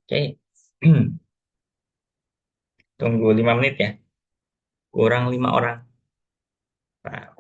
Oke. Tunggu 5 menit ya. Kurang 5 orang. Nah,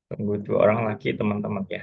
tunggu 2 orang lagi teman-teman ya.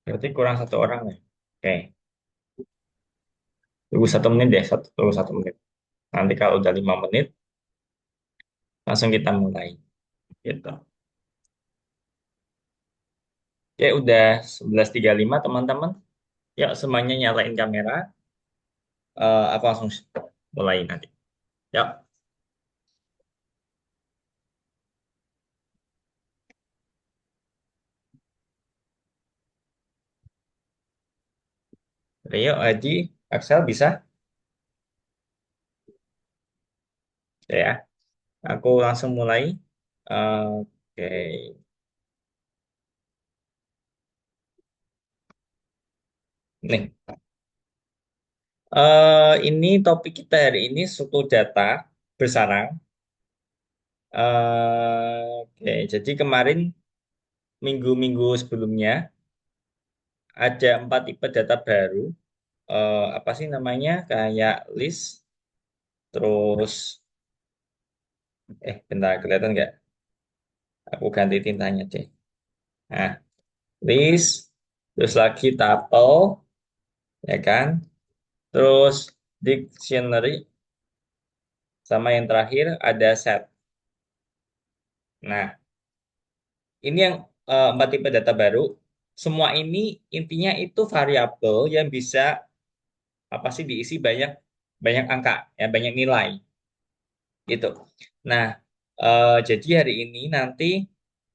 Berarti kurang 1 orang ya. Oke. Tunggu 1 menit deh. Tunggu 1 menit. Nanti kalau udah 5 menit, langsung kita mulai. Gitu. Oke, udah 11.35 teman-teman. Yuk semuanya nyalain kamera. Aku langsung mulai nanti. Ya, Rio, Adi, Axel bisa? Ya, aku langsung mulai. Oke, nih. Ini topik kita hari ini suku data bersarang. Oke, jadi kemarin minggu-minggu sebelumnya ada 4 tipe data baru. Apa sih namanya? Kayak list, terus bentar kelihatan nggak? Aku ganti tintanya deh. Nah, list, terus lagi tuple, ya kan? Terus dictionary, sama yang terakhir ada set. Nah, ini yang 4 tipe data baru. Semua ini intinya itu variabel yang bisa apa sih diisi banyak banyak angka, ya banyak nilai gitu. Nah, jadi hari ini nanti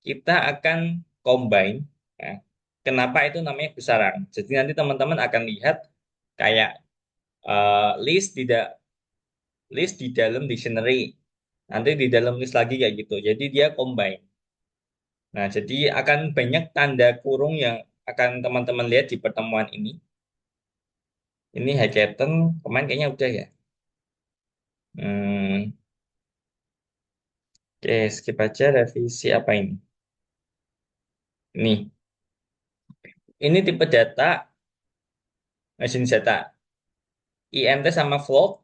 kita akan combine. Ya. Kenapa itu namanya besaran? Jadi nanti teman-teman akan lihat kayak list di dalam dictionary, nanti di dalam list lagi kayak gitu. Jadi dia combine. Nah, jadi akan banyak tanda kurung yang akan teman-teman lihat di pertemuan ini. Ini hackathon kemarin kayaknya udah ya. Hmm, oke, skip aja revisi apa ini? Ini tipe data, jenis data. INT sama float.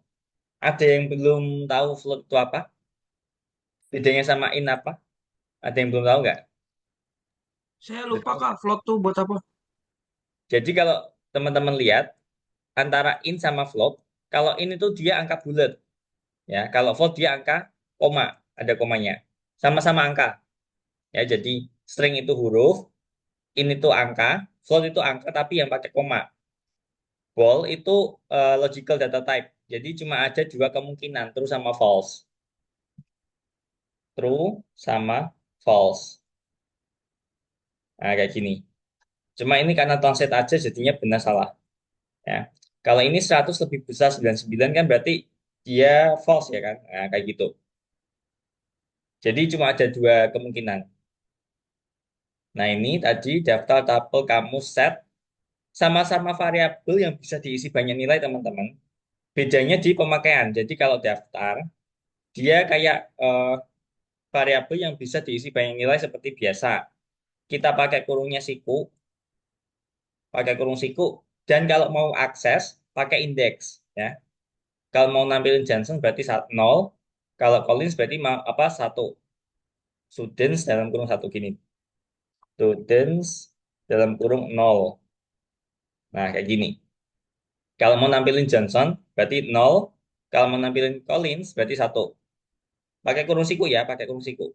Ada yang belum tahu float itu apa? Bedanya sama in apa? Ada yang belum tahu nggak? Saya Udah lupa tahu Kak, nggak? float tuh buat apa? Jadi kalau teman-teman lihat antara in sama float, kalau in itu dia angka bulat, ya. Kalau float dia angka koma, ada komanya. Sama-sama angka, ya. Jadi string itu huruf, in itu angka, float itu angka tapi yang pakai koma. Bool itu logical data type. Jadi cuma ada dua kemungkinan, true sama false. True sama false. Nah, kayak gini. Cuma ini karena translate aja jadinya benar salah. Ya. Kalau ini 100 lebih besar 99 kan berarti dia false ya kan? Nah, kayak gitu. Jadi cuma ada dua kemungkinan. Nah, ini tadi daftar tabel kamus set sama-sama variabel yang bisa diisi banyak nilai teman-teman. Bedanya di pemakaian. Jadi kalau daftar dia kayak variabel yang bisa diisi banyak nilai seperti biasa. Kita pakai kurung siku, dan kalau mau akses pakai indeks ya. Kalau mau nampilin Johnson berarti 0, kalau Collins berarti mau apa satu. Students dalam kurung satu gini. Students dalam kurung 0. Nah, kayak gini. Kalau mau nampilin Johnson berarti 0, kalau mau nampilin Collins berarti satu. Pakai kurung siku ya, pakai kurung siku.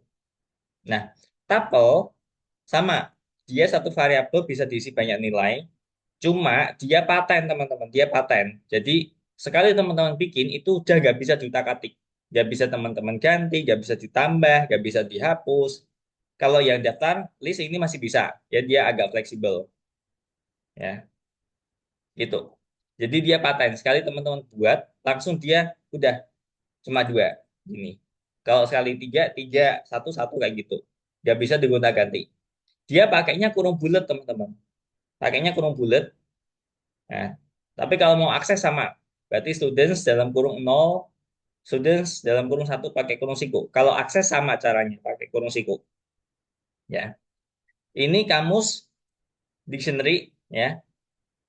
Nah, tuple sama. Dia satu variabel bisa diisi banyak nilai. Cuma dia paten teman-teman, dia paten. Jadi sekali teman-teman bikin itu udah nggak bisa diutak-atik, nggak bisa teman-teman ganti, nggak bisa ditambah, nggak bisa dihapus. Kalau yang daftar list ini masih bisa, ya dia agak fleksibel, ya gitu. Jadi dia paten. Sekali teman-teman buat, langsung dia udah cuma dua, ini. Kalau sekali tiga, tiga, satu, satu kayak gitu, nggak bisa digonta-ganti. Dia pakainya kurung bulat teman-teman, pakainya kurung bulat. Nah, tapi kalau mau akses sama, berarti students dalam kurung 0, students dalam kurung satu pakai kurung siku. Kalau akses sama caranya, pakai kurung siku. Ya, ini kamus dictionary, ya.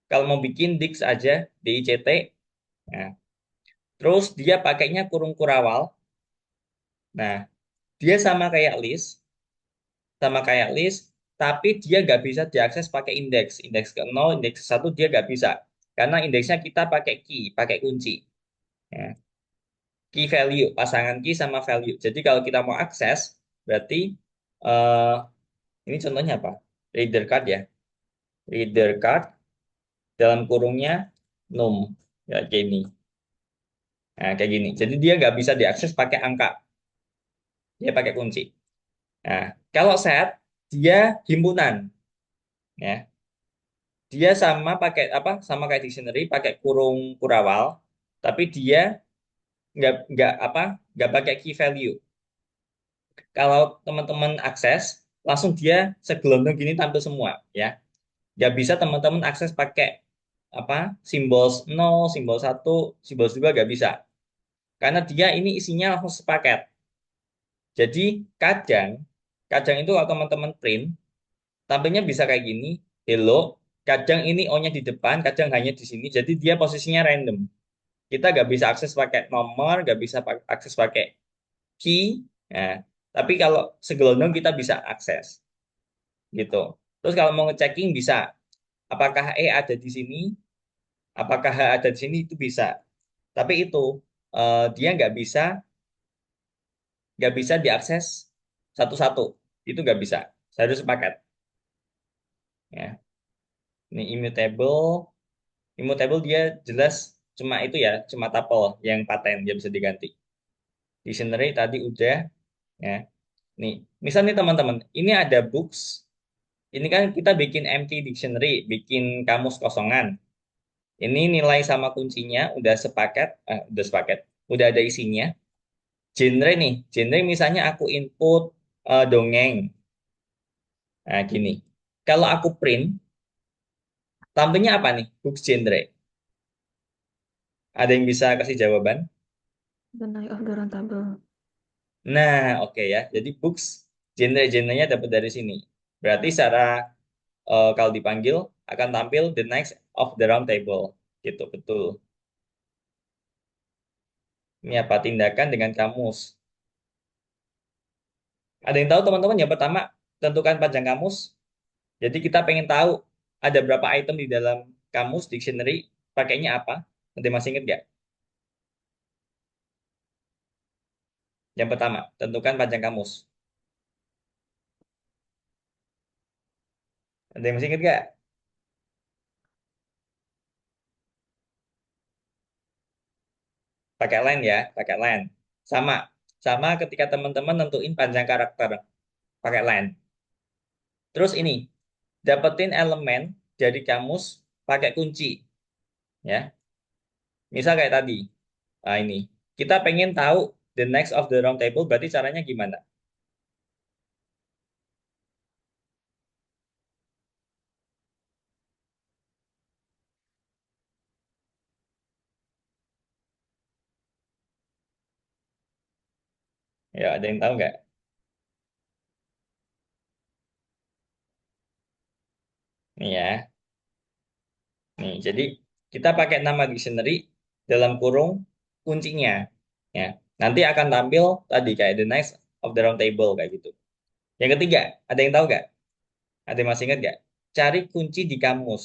Kalau mau bikin dix aja, DICT. Nah, terus dia pakainya kurung kurawal. Nah, dia sama kayak list, tapi dia nggak bisa diakses pakai indeks. Indeks ke 0, indeks ke 1 dia nggak bisa. Karena indeksnya kita pakai key, pakai kunci. Ya. Key value, pasangan key sama value. Jadi kalau kita mau akses, berarti eh, ini contohnya apa? Reader card ya. Reader card dalam kurungnya num. Ya, kayak ini. Nah, kayak gini. Jadi dia nggak bisa diakses pakai angka, dia pakai kunci. Nah, kalau set, dia himpunan, ya. Dia sama pakai apa? Sama kayak dictionary, pakai kurung kurawal, tapi dia nggak apa? Nggak pakai key value. Kalau teman-teman akses, langsung dia segelondong gini tampil semua, ya. Nggak bisa teman-teman akses pakai apa? Simbol 0, simbol 1, simbol 2 nggak bisa. Karena dia ini isinya langsung sepaket. Jadi kadang, kadang itu kalau teman-teman print, tampilnya bisa kayak gini, hello, kadang ini O-nya di depan, kadang hanya di sini, jadi dia posisinya random. Kita nggak bisa akses pakai nomor, nggak bisa akses pakai key, nah, tapi kalau segelondong kita bisa akses, gitu. Terus kalau mau ngechecking bisa, apakah E ada di sini, apakah H ada di sini, itu bisa. Tapi itu, dia nggak bisa diakses satu-satu, itu nggak bisa. Saya harus sepakat. Ya. Ini immutable dia jelas cuma itu ya, cuma tuple yang paten dia bisa diganti. Dictionary tadi udah, ya. Nih, misal nih teman-teman, ini ada books. Ini kan kita bikin empty dictionary, bikin kamus kosongan. Ini nilai sama kuncinya udah sepaket, udah ada isinya. Genre nih, genre misalnya aku input dongeng. Nah, gini. Kalau aku print, tampilnya apa nih? Books genre. Ada yang bisa kasih jawaban? The Night of the Round Table. Nah, oke ya. Jadi books genre-genrenya dapat dari sini. Berarti secara kalau dipanggil akan tampil the next of the round table. Gitu, betul. Ini apa tindakan dengan kamus? Ada yang tahu teman-teman? Yang pertama, tentukan panjang kamus. Jadi kita pengen tahu ada berapa item di dalam kamus dictionary, pakainya apa? Nanti masih ingat nggak? Yang pertama, tentukan panjang kamus. Ada yang masih ingat nggak? Pakai line ya, pakai line. Sama, sama ketika teman-teman nentuin panjang karakter, pakai line. Terus ini, dapetin elemen dari kamus pakai kunci, ya. Misal kayak tadi, nah ini, kita pengen tahu the next of the round table, berarti caranya gimana? Ya, ada yang tahu nggak? Nih ya, nih, jadi kita pakai nama dictionary dalam kurung kuncinya, ya. Nanti akan tampil tadi kayak the next of the round table kayak gitu. Yang ketiga, ada yang tahu nggak? Ada yang masih ingat nggak? Cari kunci di kamus.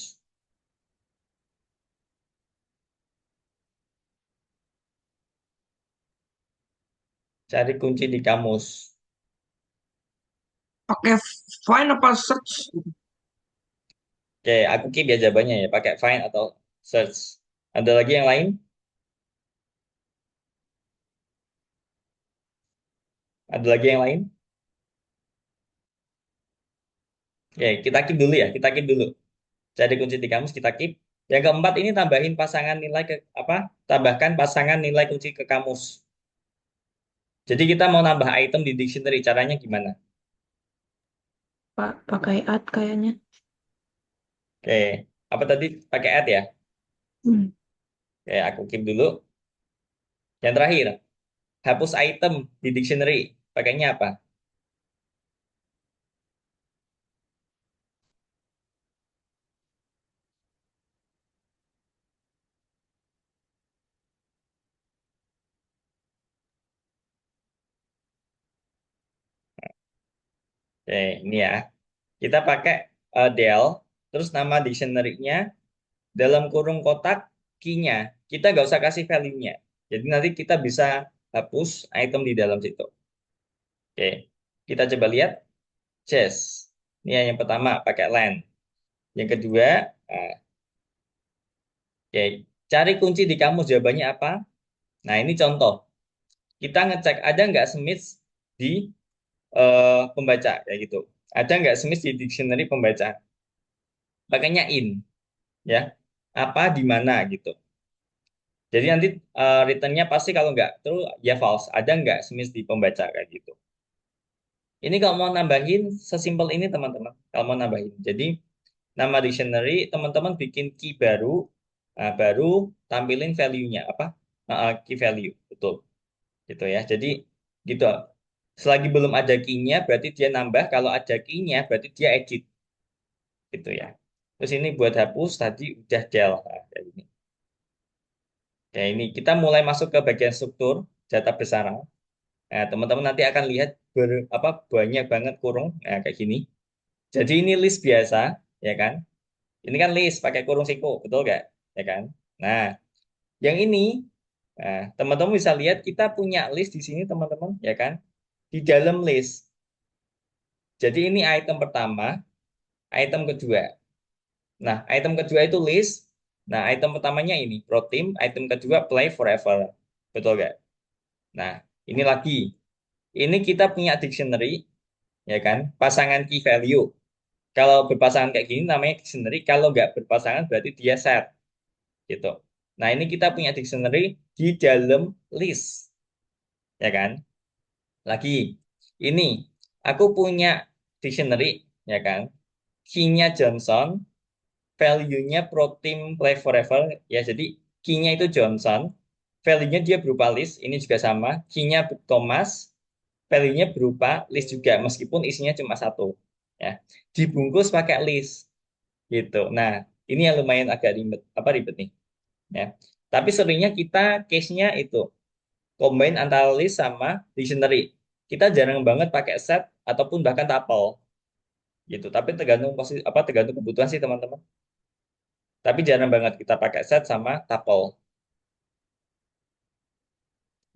Cari kunci di kamus. Pakai find apa search? Oke, aku keep ya jawabannya ya. Pakai find atau search. Ada lagi yang lain? Ada lagi yang lain? Oke, kita keep dulu ya. Kita keep dulu. Cari kunci di kamus, kita keep. Yang keempat ini tambahin pasangan nilai ke apa? Tambahkan pasangan nilai kunci ke kamus. Jadi kita mau nambah item di dictionary. Caranya gimana? Pak, pakai add kayaknya. Oke, apa tadi? Pakai add ya? Hmm. Oke, aku keep dulu. Yang terakhir, hapus item di dictionary. Pakainya apa? Oke, ini ya. Kita pakai del, terus nama dictionary-nya dalam kurung kotak key-nya. Kita nggak usah kasih value-nya. Jadi nanti kita bisa hapus item di dalam situ. Oke, kita coba lihat chess. Ini yang pertama pakai len. Yang kedua, oke, cari kunci di kamus jawabannya apa? Nah, ini contoh. Kita ngecek ada nggak Smith di pembaca kayak gitu. Ada nggak Smith di dictionary pembaca? Pakainya in, ya. Apa di mana gitu. Jadi nanti returnnya pasti kalau nggak terus ya false. Ada nggak Smith di pembaca kayak gitu. Ini kalau mau nambahin sesimpel ini teman-teman. Kalau mau nambahin. Jadi nama dictionary teman-teman bikin key baru, baru tampilin value-nya apa? Key value, betul. Gitu ya. Jadi gitu. Selagi belum ada key-nya berarti dia nambah. Kalau ada key-nya berarti dia edit. Gitu ya. Terus ini buat hapus tadi udah del. Nah, kayak gini. Ya ini kita mulai masuk ke bagian struktur data besaran. Nah, teman-teman nanti akan lihat apa banyak banget kurung kayak gini. Jadi ini list biasa, ya kan? Ini kan list pakai kurung siku, betul nggak? Ya kan? Nah, yang ini, teman-teman bisa lihat kita punya list di sini, teman-teman, ya kan? Di dalam list. Jadi ini item pertama, item kedua. Nah, item kedua itu list. Nah, item pertamanya ini pro team, item kedua play forever, betul nggak? Nah, ini lagi. Ini kita punya dictionary, ya kan? Pasangan key value. Kalau berpasangan kayak gini namanya dictionary. Kalau nggak berpasangan berarti dia set. Gitu. Nah, ini kita punya dictionary di dalam list, ya kan? Lagi, ini aku punya dictionary, ya kan? Key-nya Johnson, value-nya Protein Play Forever, ya. Jadi key-nya itu Johnson, value-nya dia berupa list, ini juga sama. Key-nya Thomas, value-nya berupa list juga, meskipun isinya cuma satu, ya. Dibungkus pakai list, gitu. Nah, ini yang lumayan agak ribet, apa ribet nih? Ya. Tapi seringnya kita case-nya itu combine antara list sama dictionary. Kita jarang banget pakai set ataupun bahkan tuple gitu. Tapi tergantung posisi apa tergantung kebutuhan sih teman-teman. Tapi jarang banget kita pakai set sama tuple.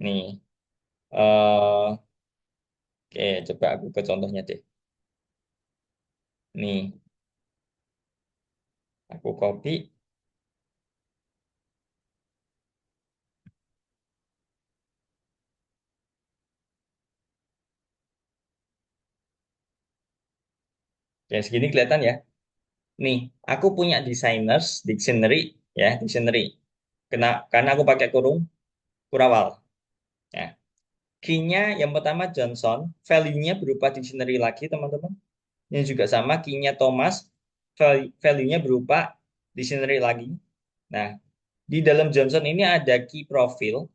Nih. Oke, coba aku ke contohnya deh. Nih, aku copy. Ya, segini kelihatan ya. Nih, aku punya designers dictionary ya, dictionary. Karena aku pakai kurung kurawal. Ya. Key-nya yang pertama Johnson, value-nya berupa dictionary lagi, teman-teman. Ini juga sama, key-nya Thomas, value-nya berupa dictionary lagi. Nah, di dalam Johnson ini ada key profile,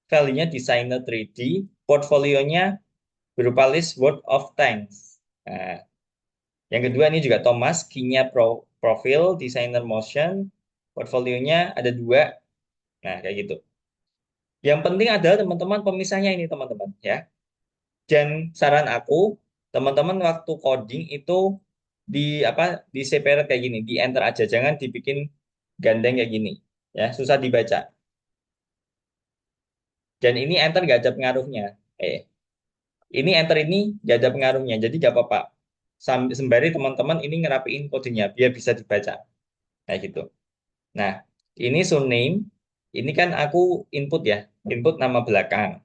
value-nya designer 3D, portfolionya berupa list word of thanks. Nah, yang kedua ini juga Thomas, key-nya profile, designer motion, portfolionya ada dua. Nah, kayak gitu. Yang penting adalah teman-teman pemisahnya ini, teman-teman, ya. Dan saran aku, teman-teman waktu coding itu di apa di separate kayak gini, di enter aja, jangan dibikin gandeng kayak gini, ya susah dibaca. Dan ini enter gak ada pengaruhnya. Ini enter ini gak ada pengaruhnya, jadi gak apa-apa. Sembari teman-teman ini ngerapiin kodenya biar bisa dibaca, kayak gitu. Nah, ini surname, ini kan aku input ya, input nama belakang.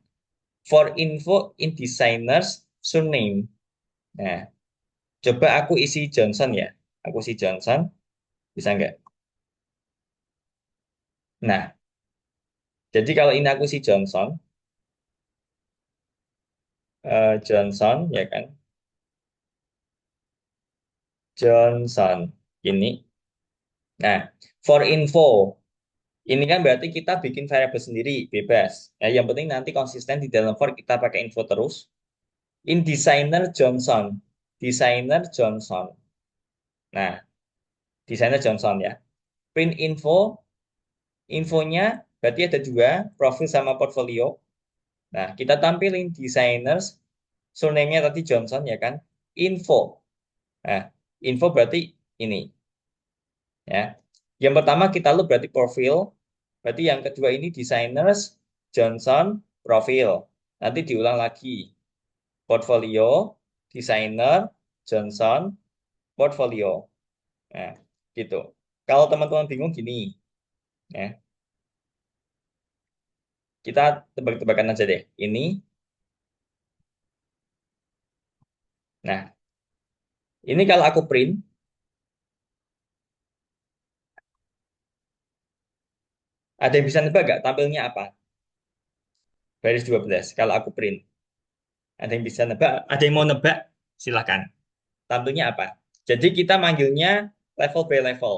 For info in designers surname. Nah, coba aku isi Johnson ya. Aku isi Johnson, bisa nggak? Nah, jadi kalau ini aku isi Johnson, Johnson ya kan? Johnson ini. Nah, for info, ini kan berarti kita bikin variabel sendiri, bebas. Ya, yang penting nanti konsisten di dalam for kita pakai info terus. In designer Johnson, designer Johnson. Nah, designer Johnson ya. Print info, infonya berarti ada dua, profil sama portfolio. Nah, kita tampilin designers, surname-nya tadi Johnson ya kan, info. Nah, info berarti ini ya. Yang pertama kita loop berarti profil, berarti yang kedua ini designers Johnson profil. Nanti diulang lagi portfolio, designer Johnson portfolio. Nah, gitu. Kalau teman-teman bingung gini ya. Kita tebak-tebakan aja deh. Ini. Nah, ini kalau aku print, ada yang bisa nebak nggak tampilnya apa? Baris 12. Kalau aku print. Ada yang bisa nebak? Ada yang mau nebak? Silahkan. Tampilnya apa? Jadi kita manggilnya level by level.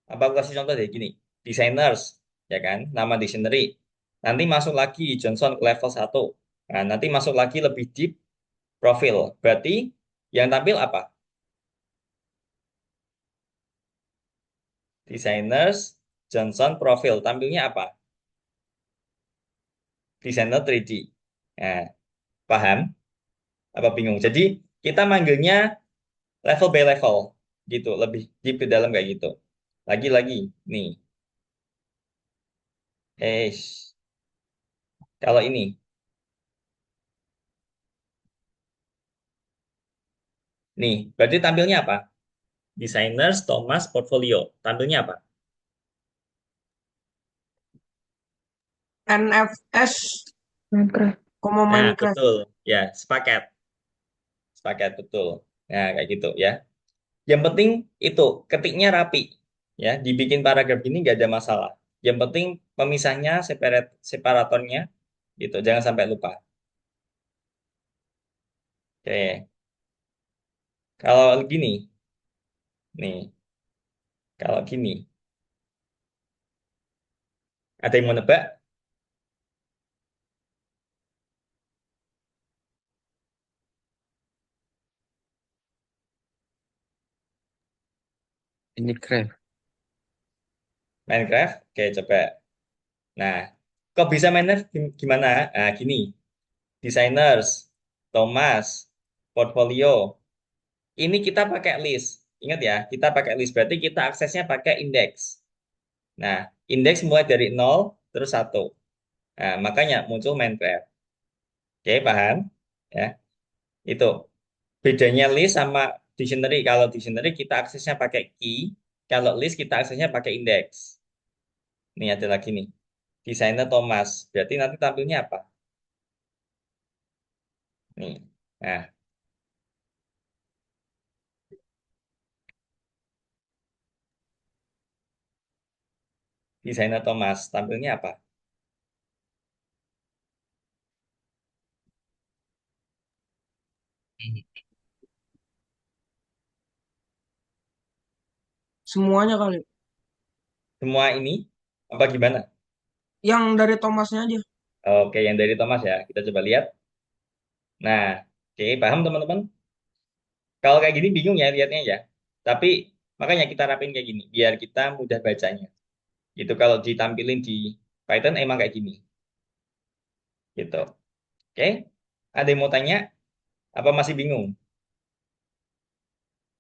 Apa aku kasih contoh deh gini. Designers, ya kan? Nama dictionary. Nanti masuk lagi Johnson ke level 1. Nah, nanti masuk lagi lebih deep profil. Berarti yang tampil apa? Designers, Johnson, profil. Tampilnya apa? Designer 3D. Nah, paham? Apa bingung? Jadi kita manggilnya level by level gitu, lebih deep ke dalam kayak gitu. Lagi-lagi, nih. Eh, kalau ini, nih, berarti tampilnya apa? Designers, Thomas, portfolio. Tampilnya apa? NFS, Minecraft. Nah, Minecraft. betul. Ya, sepakat. Sepakat, betul. Nah, kayak gitu ya. Yang penting itu, ketiknya rapi. Ya, dibikin paragraf ini nggak ada masalah. Yang penting pemisahnya, separatornya, gitu. Jangan sampai lupa. Oke. Kalau gini, nih, kalau gini, ada yang mau nebak? Minecraft. Minecraft? Oke, coba. Nah, kok bisa Minecraft gimana? Nah, gini, designers, Thomas, portfolio. Ini kita pakai list. Ingat ya, kita pakai list. Berarti kita aksesnya pakai indeks. Nah, indeks mulai dari 0 terus 1. Nah, makanya muncul Minecraft. Oke, paham? Ya, itu. Bedanya list sama dictionary. Kalau dictionary kita aksesnya pakai key. Kalau list kita aksesnya pakai indeks. Ini ada lagi nih. Desainer Thomas. Berarti nanti tampilnya apa? Nih. Nah, desainer Thomas. Tampilnya apa? Semuanya kali. Semua ini apa gimana? Yang dari Thomasnya aja. Oke, yang dari Thomas ya. Kita coba lihat. Nah, oke, paham teman-teman? Kalau kayak gini bingung ya lihatnya ya. Tapi makanya kita rapin kayak gini biar kita mudah bacanya. Gitu kalau ditampilin di Python emang kayak gini. Gitu. Oke? Ada yang mau tanya? Apa masih bingung?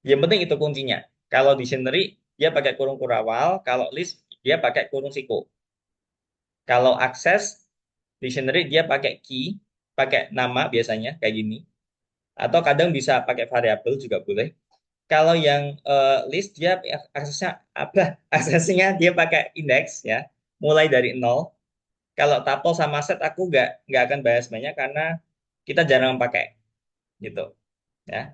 Yang penting itu kuncinya. Kalau dictionary dia pakai kurung kurawal, kalau list dia pakai kurung siku. Kalau akses dictionary dia pakai key, pakai nama biasanya kayak gini. Atau kadang bisa pakai variabel juga boleh. Kalau yang list dia aksesnya apa? Aksesnya dia pakai indeks ya, mulai dari nol. Kalau tuple sama set aku nggak akan bahas banyak karena kita jarang pakai gitu ya.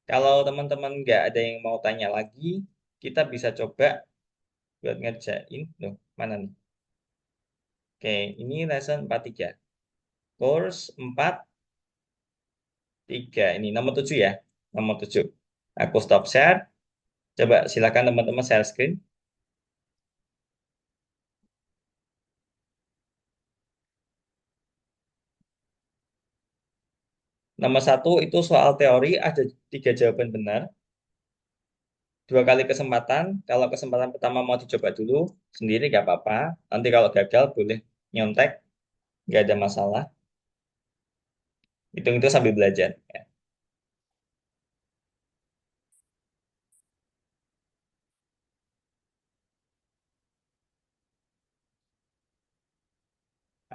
Kalau teman-teman nggak ada yang mau tanya lagi, kita bisa coba buat ngerjain. Loh, mana nih? Oke, ini lesson 43. Course 43. Ini nomor 7 ya. Nomor 7. Aku stop share. Coba silakan teman-teman share screen. Nomor 1 itu soal teori, ada 3 jawaban benar. 2 kali kesempatan. Kalau kesempatan pertama mau dicoba dulu, sendiri nggak apa-apa. Nanti kalau gagal boleh nyontek, nggak ada masalah. Hitung itu sambil belajar. Ya.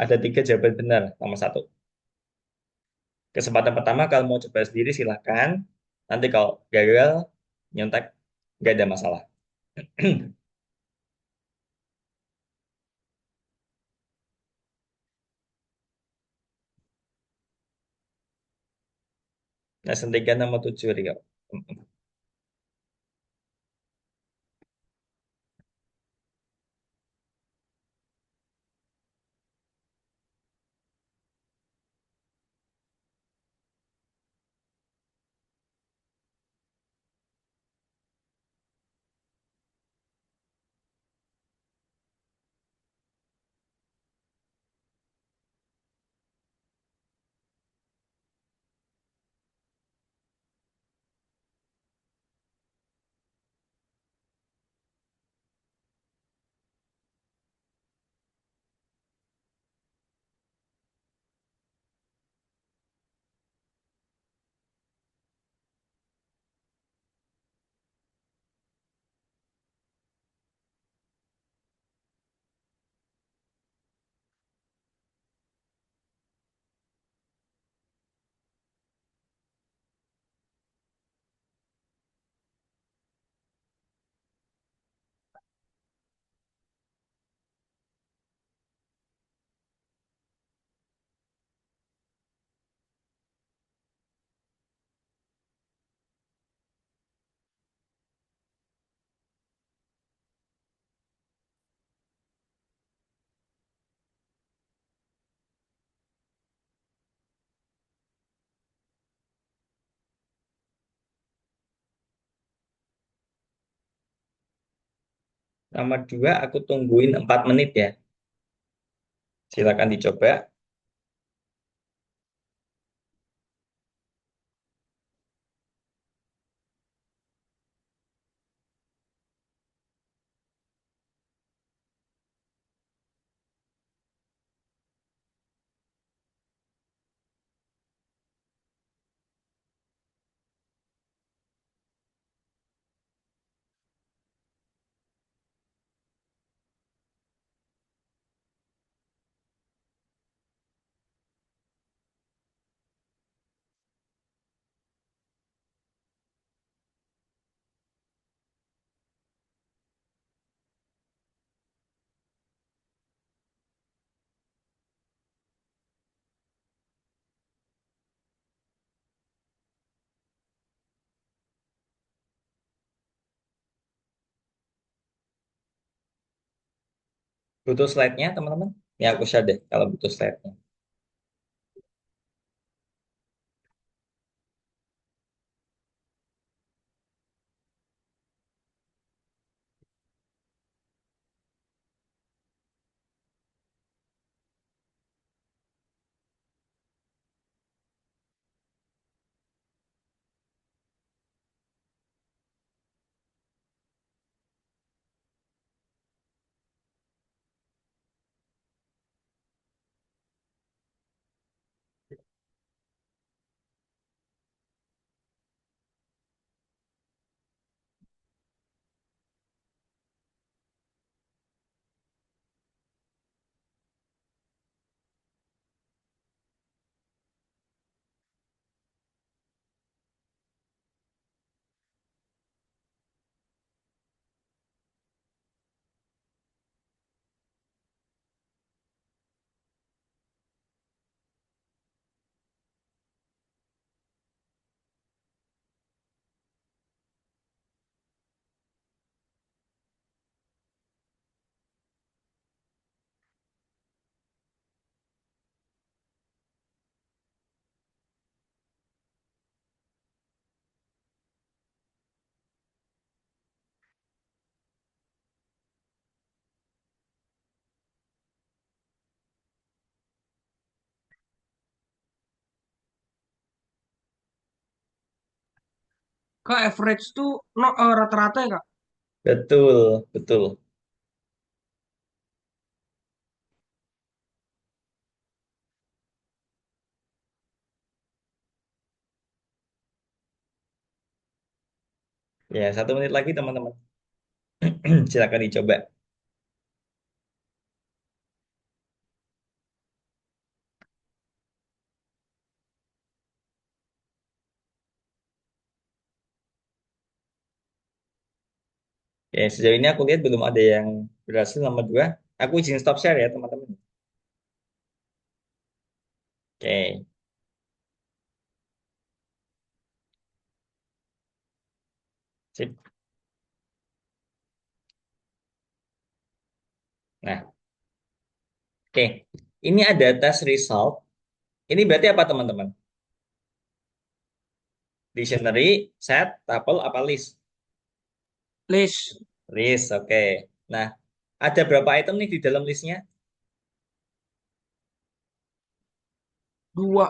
Ada 3 jawaban benar, nomor 1. Kesempatan pertama kalau mau coba sendiri silahkan. Nanti kalau gagal, nyontek, nggak ada masalah. Lesson 3 nomor 7 Rio. Nomor 2 aku tungguin 4 menit ya. Silakan dicoba. Butuh slide-nya teman-teman? Ya aku share deh kalau butuh slide-nya. Kak, average tuh no, rata-rata ya, Kak? Betul, betul. Ya, 1 menit lagi teman-teman. Silakan dicoba. Ya, sejauh ini aku lihat belum ada yang berhasil nomor 2. Aku izin stop share ya teman-teman. Oke. Sip. Nah, oke. Ini ada tes result. Ini berarti apa teman-teman? Dictionary, set, tuple, apa list? List. List, oke. Nah, ada berapa item nih di dalam listnya? 2.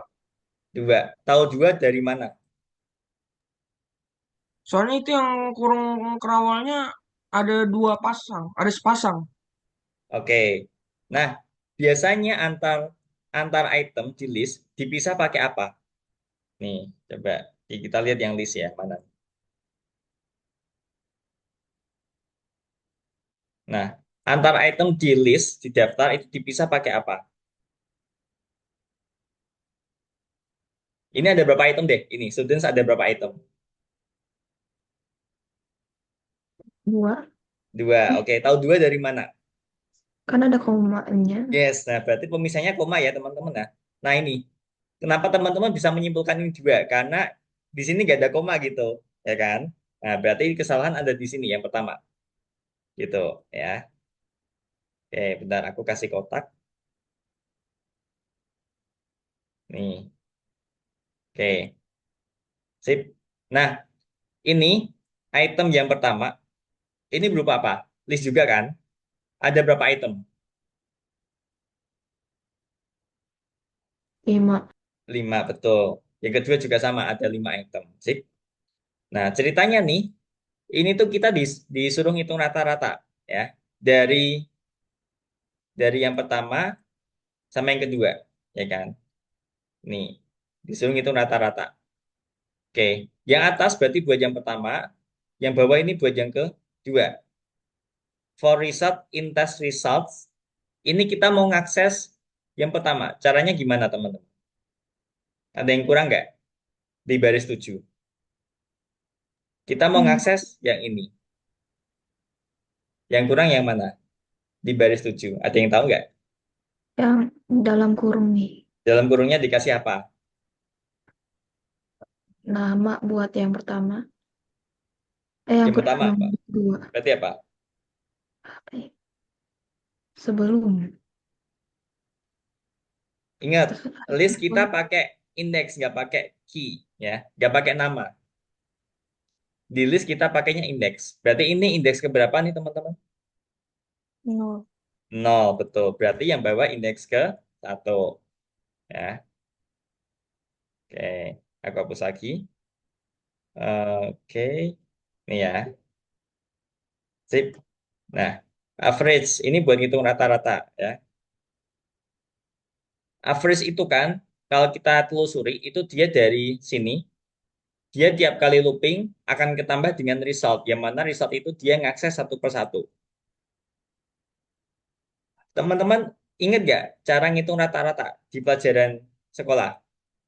Dua. Tahu dua dari mana? Soalnya itu yang kurung kerawalnya ada 2 pasang. Ada sepasang. Oke. Nah, biasanya antar antar item di list dipisah pakai apa? Nih, coba kita lihat yang list ya, mana? Nah, antar item di list di daftar itu dipisah pakai apa? Ini ada berapa item deh? Ini students ada berapa item? Dua. Dua. Eh, Oke, tahu dua dari mana? kan ada komanya. Yes. Nah, berarti pemisahnya koma ya teman-teman. Nah, ini kenapa teman-teman bisa menyimpulkan ini dua? Karena di sini nggak ada koma gitu, ya kan? Nah, berarti kesalahan ada di sini yang pertama, gitu ya. Oke, bentar aku kasih kotak. Nih, oke, sip. Nah, ini item yang pertama, ini berupa apa? List juga kan? Ada berapa item? 5. Lima, betul. Yang kedua juga sama, ada 5 item. Sip. Nah, ceritanya nih, ini tuh kita disuruh ngitung rata-rata ya. Dari yang pertama sama yang kedua, ya kan? Nih, disuruh ngitung rata-rata. Oke, yang atas berarti buat yang pertama, yang bawah ini buat yang kedua. For result in test results, ini kita mau ngakses yang pertama. Caranya gimana, teman-teman? Ada yang kurang nggak di baris 7? Kita mau Hmm, ngakses yang ini. Yang kurang yang mana? Di baris 7. Ada yang tahu nggak? yang dalam kurung nih. Dalam kurungnya dikasih apa? Nama buat yang pertama. Yang Yang pertama apa? kedua. Berarti apa? Apa ya? Sebelum. Ingat, Terus list kita pakai indeks, nggak pakai key, ya, nggak pakai nama. Di list kita pakainya indeks. Berarti ini indeks keberapa nih teman-teman? nol. Nol, betul. Berarti yang bawah indeks ke satu, ya. Oke, aku hapus lagi. Oke, ini ya. Sip. Nah, average ini buat ngitung rata-rata, ya. Average itu kan, kalau kita telusuri, itu dia dari sini, dia tiap kali looping akan ketambah dengan result, yang mana result itu dia ngakses satu per satu. Teman-teman ingat nggak cara ngitung rata-rata di pelajaran sekolah?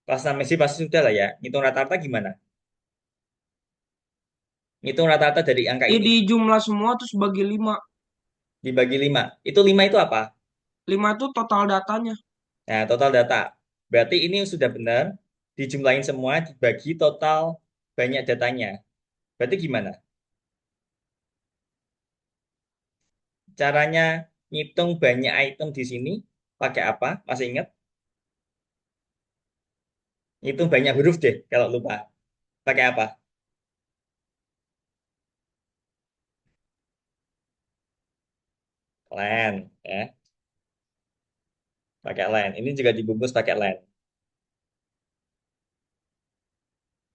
Kelas 6 SD pasti sudah lah ya. Ngitung rata-rata gimana? Ngitung rata-rata dari angka ini Jadi jumlah semua terus bagi 5. dibagi 5. Itu 5 itu apa? 5 itu total datanya. Nah, total data. Berarti ini sudah benar. Dijumlahin semua, dibagi total banyak datanya. Berarti gimana? Caranya ngitung banyak item di sini pakai apa? Masih ingat? Ngitung banyak huruf deh kalau lupa. Pakai apa? Len, ya. Pakai len. Ini juga dibungkus pakai len.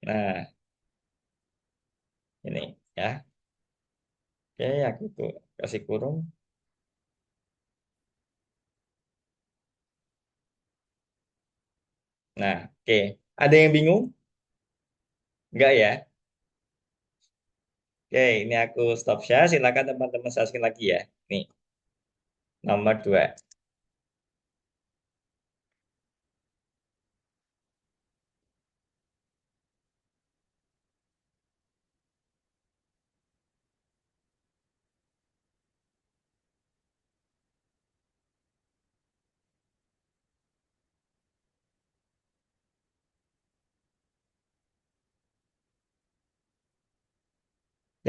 Nah, ini ya. Oke, aku tuh kasih kurung. Nah, oke. Ada yang bingung? Enggak ya? Oke, ini aku stop share. Silakan teman-teman saksikan lagi ya. Nih, nomor 2.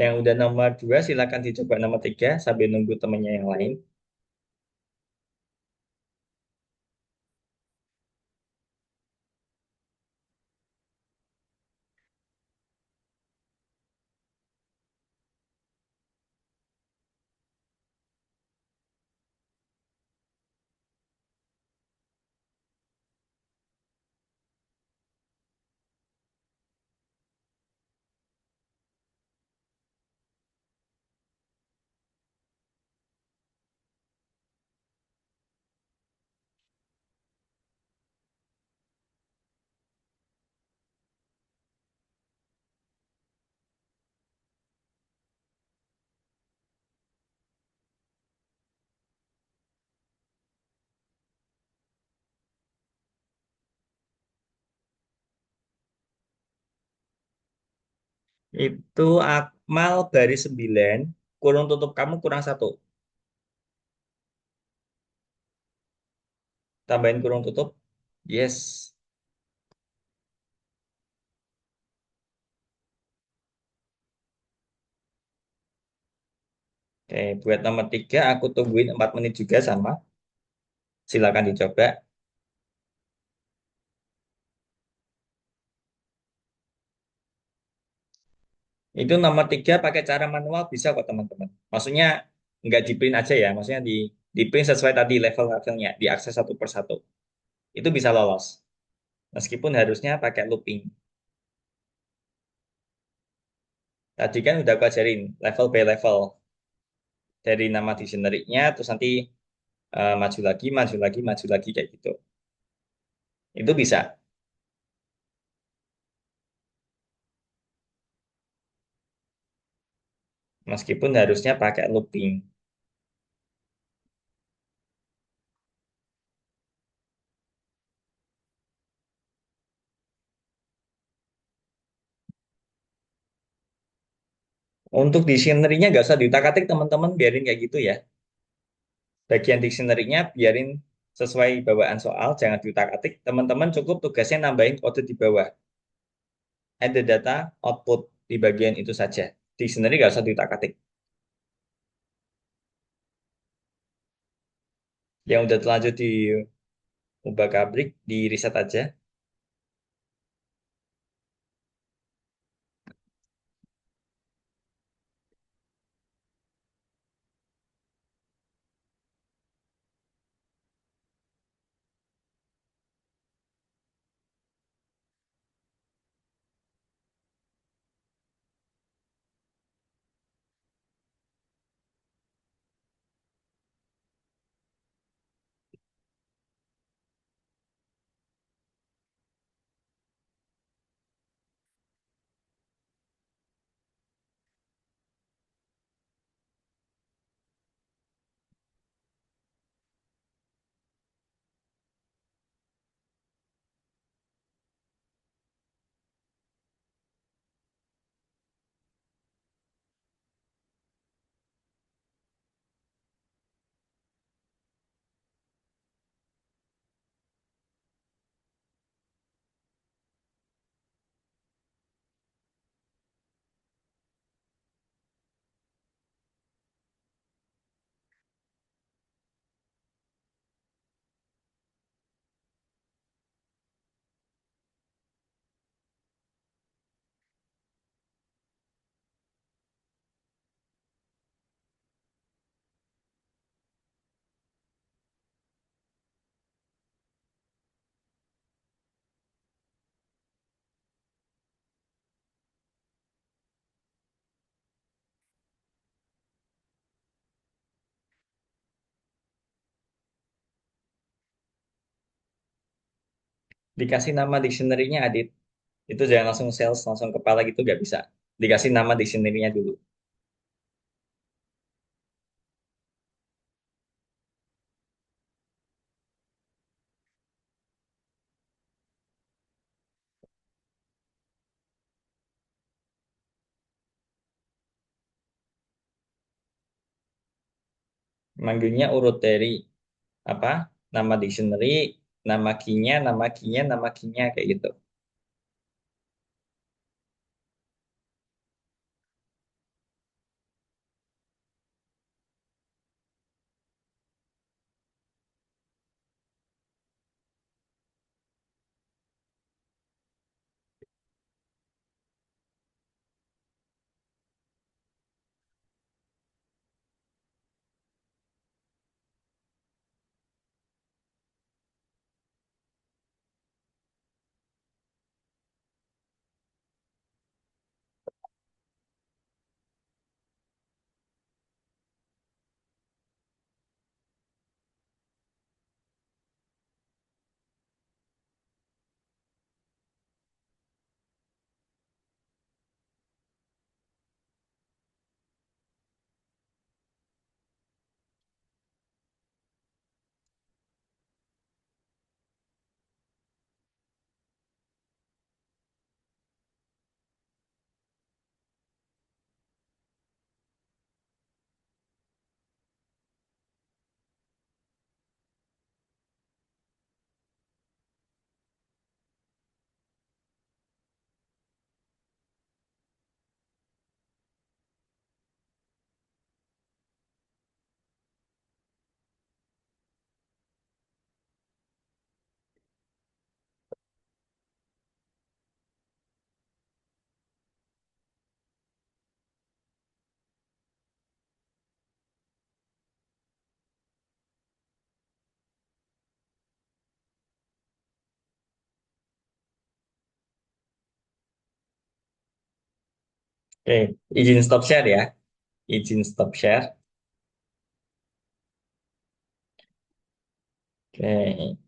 Yang udah nomor 2 silakan dicoba nomor 3 sambil nunggu temennya yang lain. Itu Akmal baris 9, kurung tutup kamu kurang satu. Tambahin kurung tutup. Yes. Oke, buat nomor 3 aku tungguin 4 menit juga sama. Silakan dicoba. Itu nomor 3 pakai cara manual bisa kok teman-teman. Maksudnya nggak di print aja ya. Maksudnya di print sesuai tadi level-levelnya. Diakses satu per satu. Itu bisa lolos. Meskipun harusnya pakai looping. Tadi kan udah aku ajarin level by level. Dari nama dictionary-nya, terus nanti maju lagi, maju lagi, maju lagi kayak gitu. Itu bisa. Meskipun harusnya pakai looping. Untuk dictionary-nya nggak usah diutak-atik teman-teman, biarin kayak gitu ya. Bagian dictionary-nya biarin sesuai bawaan soal, jangan diutak-atik. Teman-teman cukup tugasnya nambahin kode di bawah. Ada data output di bagian itu saja. Dictionary nggak usah diutak-atik. Yang udah terlanjur di ubah kabrik, di reset aja. Dikasih nama dictionary-nya Adit. Itu jangan langsung sales, langsung kepala gitu nggak bisa. Dikasih nama dictionary-nya dulu. Manggilnya urut dari apa? Nama dictionary, nama key-nya, nama key-nya, nama key-nya kayak gitu. Oke, izin stop share ya. Izin stop share. Oke.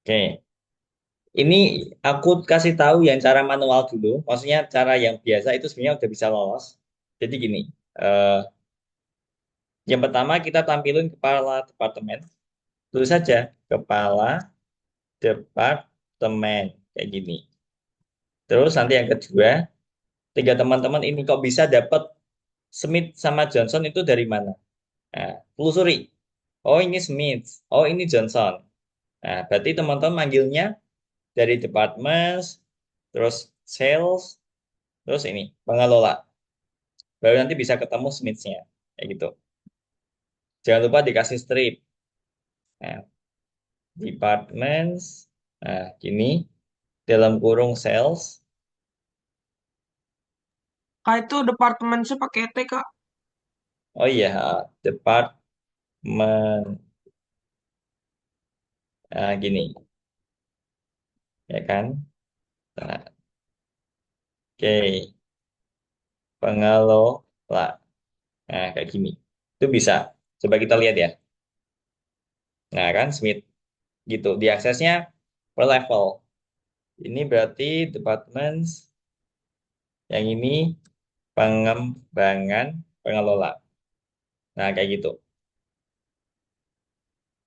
Oke. Ini aku kasih tahu yang cara manual dulu. Maksudnya cara yang biasa itu sebenarnya udah bisa lolos. Jadi gini, eh, yang pertama kita tampilin kepala departemen. Tulis saja kepala departemen kayak gini. Terus nanti yang kedua, tiga teman-teman ini kok bisa dapat Smith sama Johnson itu dari mana? Nah, telusuri. Oh ini Smith, oh ini Johnson. Nah, berarti teman-teman manggilnya dari department, terus sales, terus ini pengelola. Baru nanti bisa ketemu Smith-nya. Kayak gitu. Jangan lupa dikasih strip. Nah, departments. Nah, gini. Dalam kurung sales. Kak itu departemen saya pakai T, Kak. Oh iya, department. Nah, gini. Ya kan? Nah, oke. Pengelola. Nah, kayak gini. Itu bisa. Coba kita lihat ya. Nah, kan Smith. Gitu. Diaksesnya per level. Ini berarti departments. Yang ini pengembangan pengelola. Nah, kayak gitu.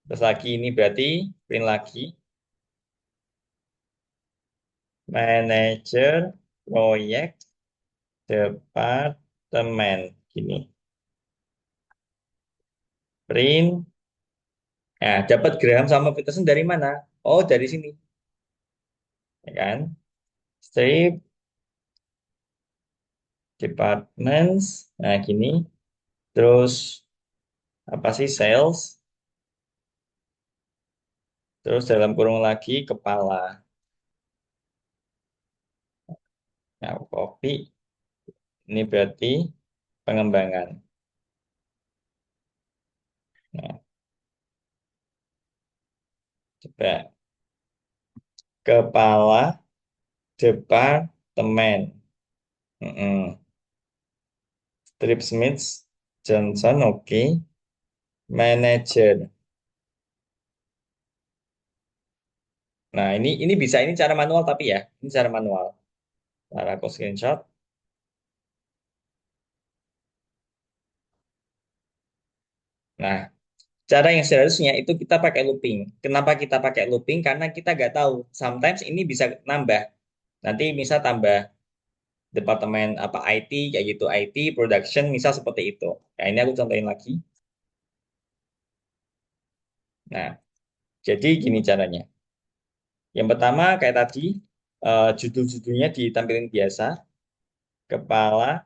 Terus lagi ini berarti print lagi. Manajer proyek departemen. Gini. Print. Nah, dapat Graham sama Peterson dari mana? Oh, dari sini. Ya kan? Strip, departments. Nah, gini. Terus, apa sih? Sales. Terus dalam kurung lagi, kepala. Nah, copy. Ini berarti pengembangan. Nah, coba. Kepala departemen. Mm-mm. Strip Smith, Johnson, oke. Manager. Nah, ini bisa ini cara manual tapi ya, ini cara manual. Cara aku screenshot. Nah, cara yang seharusnya itu kita pakai looping. Kenapa kita pakai looping? Karena kita nggak tahu. Sometimes ini bisa nambah. Nanti misal tambah departemen apa IT kayak gitu, IT production misal seperti itu. Nah, ini aku contohin lagi. Nah, jadi gini caranya. Yang pertama kayak tadi judul-judulnya ditampilin biasa. Kepala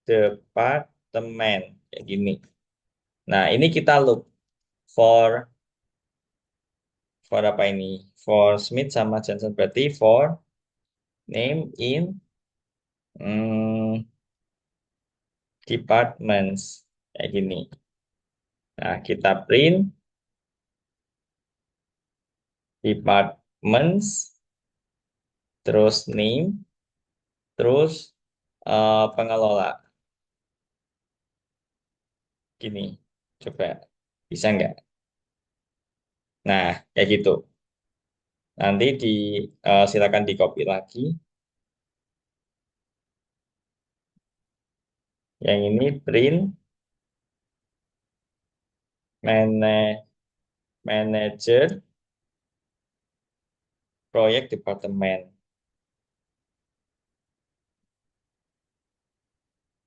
departemen kayak gini. Nah, ini kita loop for apa ini? For Smith sama Johnson berarti for name in hmm, departments kayak gini. Nah, kita print departments terus name terus pengelola gini. Coba bisa nggak? Nah, kayak gitu. Nanti silakan di copy lagi. Yang ini print mana manager proyek departemen.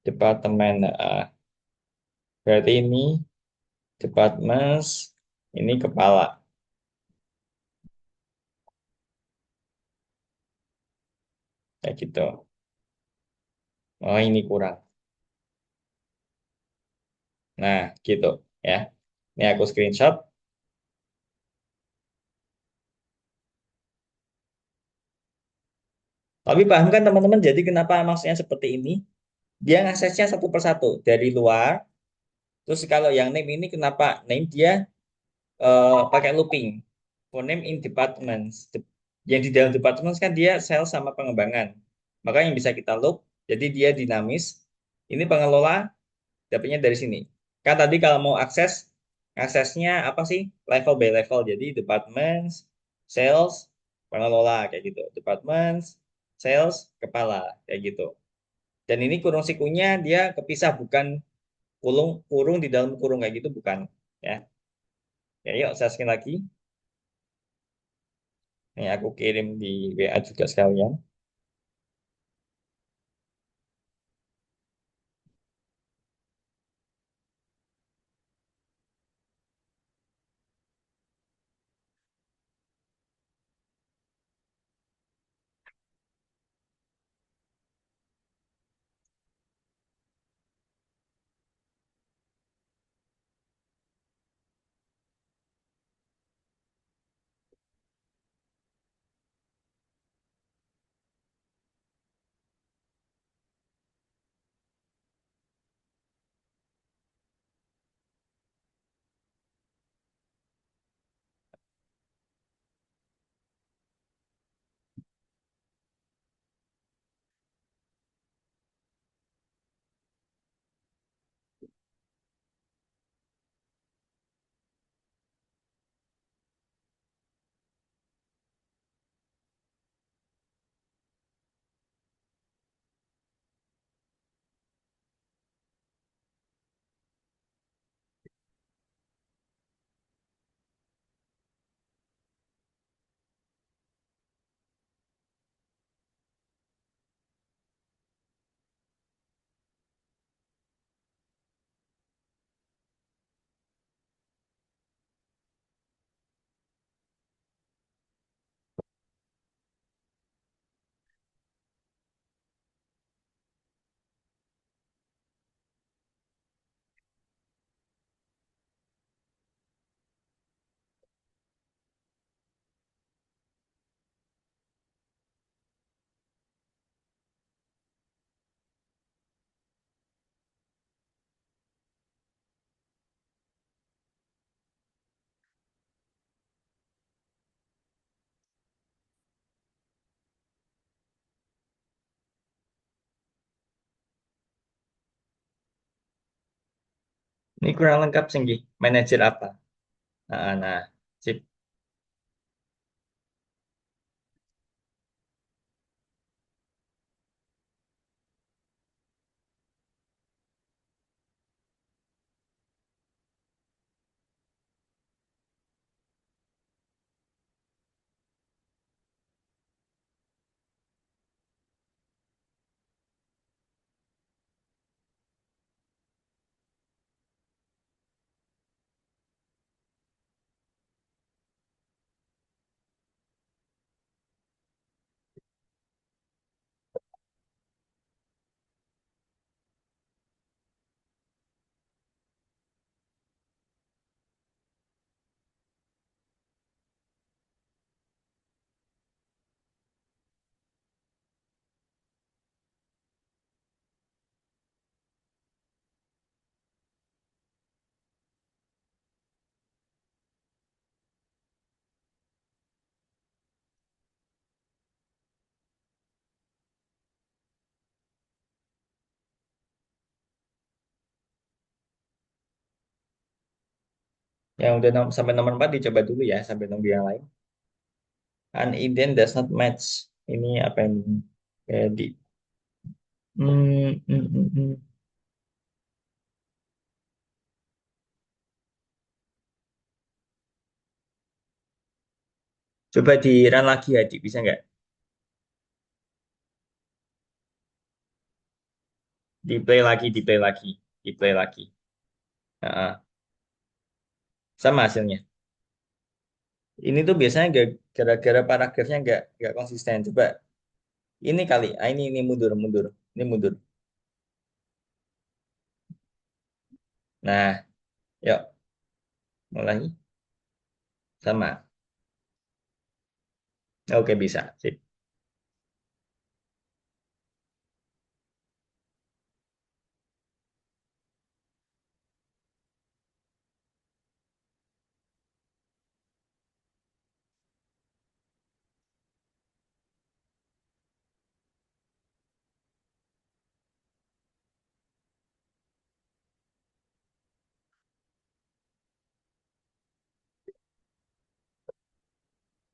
Departemen berarti ini departments ini kepala kayak gitu. Oh, ini kurang. Nah, gitu ya. Ini aku screenshot. Tapi paham kan teman-teman? Jadi kenapa maksudnya seperti ini? Dia ngaksesnya satu persatu dari luar. Terus kalau yang name ini kenapa name dia pakai looping? For name in departments. Yang di dalam department kan dia sales sama pengembangan. Maka yang bisa kita loop, jadi dia dinamis. Ini pengelola dapatnya dari sini. Kan tadi kalau mau aksesnya apa sih? Level by level. Jadi department, sales, pengelola kayak gitu. Department, sales, kepala kayak gitu. Dan ini kurung sikunya dia kepisah, bukan kurung kurung di dalam kurung kayak gitu, bukan. Ya, ya yuk saya sekali lagi. Nih aku kirim di WA juga sekalian. Ini kurang lengkap sih, Gi. Manajer apa? Nah, sip. Yang udah sampai nomor 4 dicoba dulu ya, sampai nunggu yang lain. An indent does not match. Ini apa ini? Kayak di hmm, hmm, hmm, hmm. Coba di run lagi ya, Di. Bisa nggak? Di play lagi, di play lagi, di play lagi. Nah, sama hasilnya. Ini tuh biasanya gara-gara paragrafnya nggak konsisten. Coba ini kali, ini mundur, mundur, ini mundur. Nah, yuk mulai sama. Oke bisa, sip.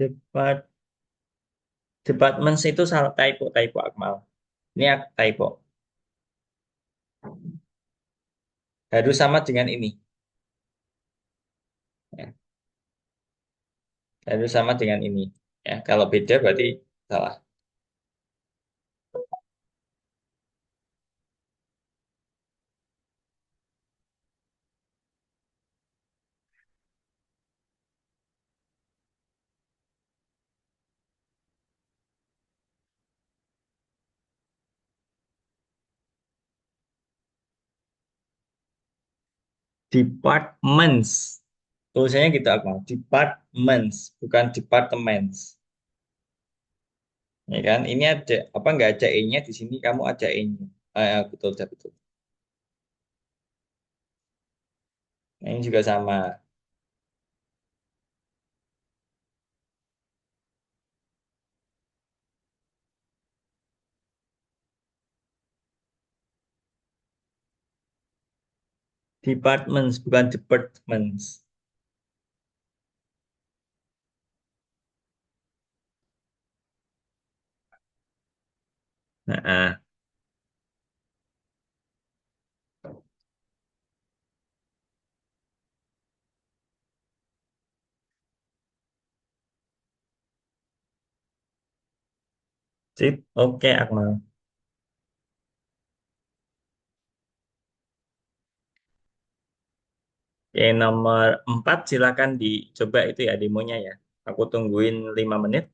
Depart, departments itu salah typo, typo Akmal. Ini typo. Harus sama dengan ini. Ya, harus sama dengan ini. Ya, kalau beda berarti salah. Departments. Tulisannya gitu Akmal. Departments, bukan departments. Ya kan? Ini ada apa nggak ada e-nya di sini, kamu ada e-nya. Betul, betul, betul. Nah, ini juga sama. Departments, bukan departments. Nah, sip. Oke, Akmal. Oke, nomor 4 silakan dicoba itu ya demonya ya. Aku tungguin 5 menit.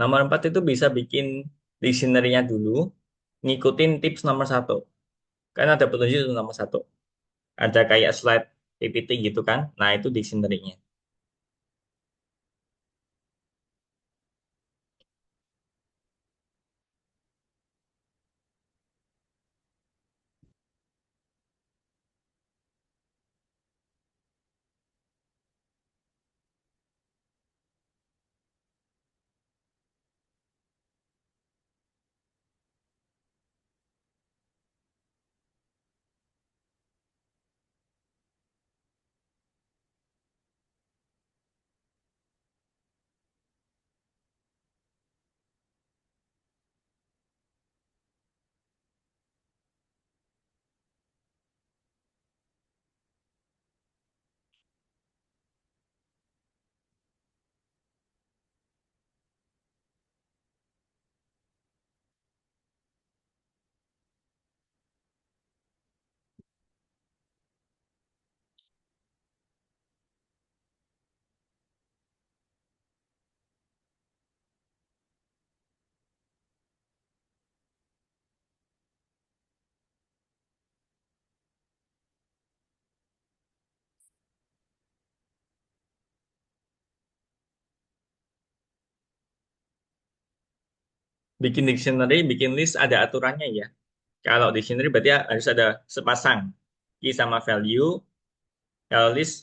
Nomor 4 itu bisa bikin dictionary-nya dulu, ngikutin tips nomor satu. Kan ada petunjuk itu nomor satu. Ada kayak slide PPT gitu kan. Nah, itu dictionary-nya. Bikin dictionary, bikin list ada aturannya ya. Kalau dictionary berarti harus ada sepasang. Key sama value. Kalau list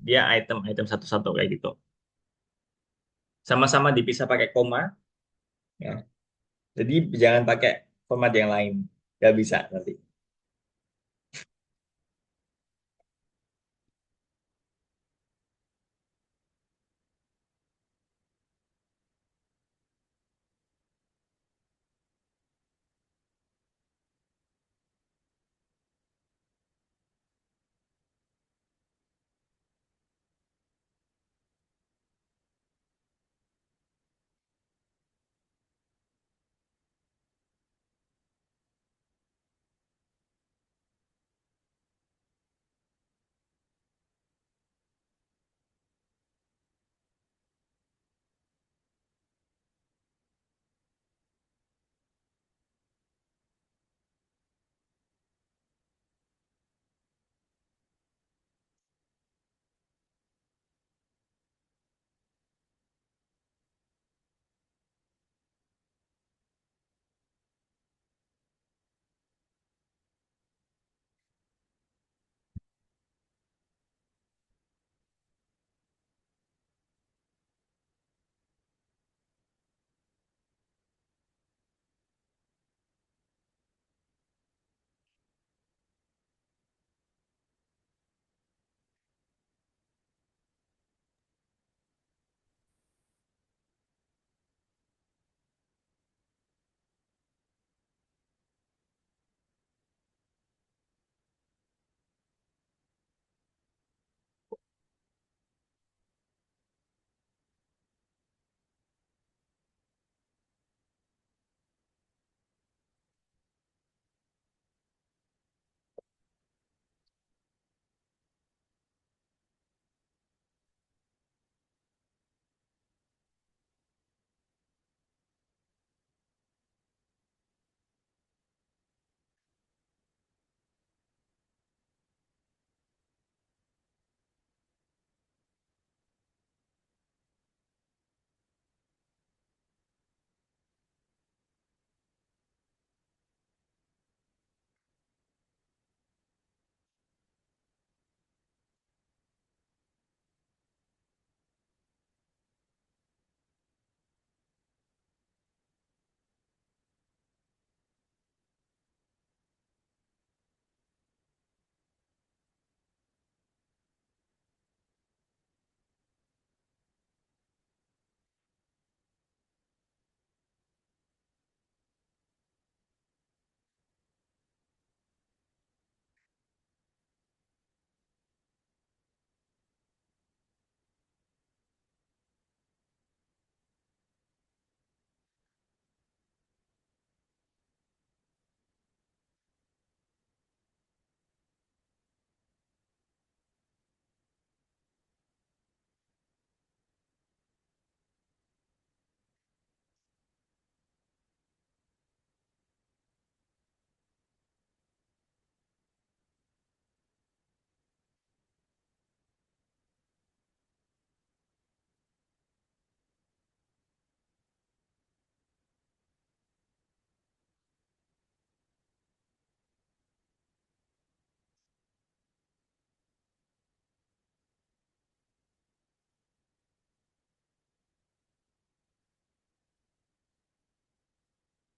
dia item-item satu-satu kayak gitu. Sama-sama dipisah pakai koma. Ya. Jadi jangan pakai format yang lain. Nggak bisa nanti.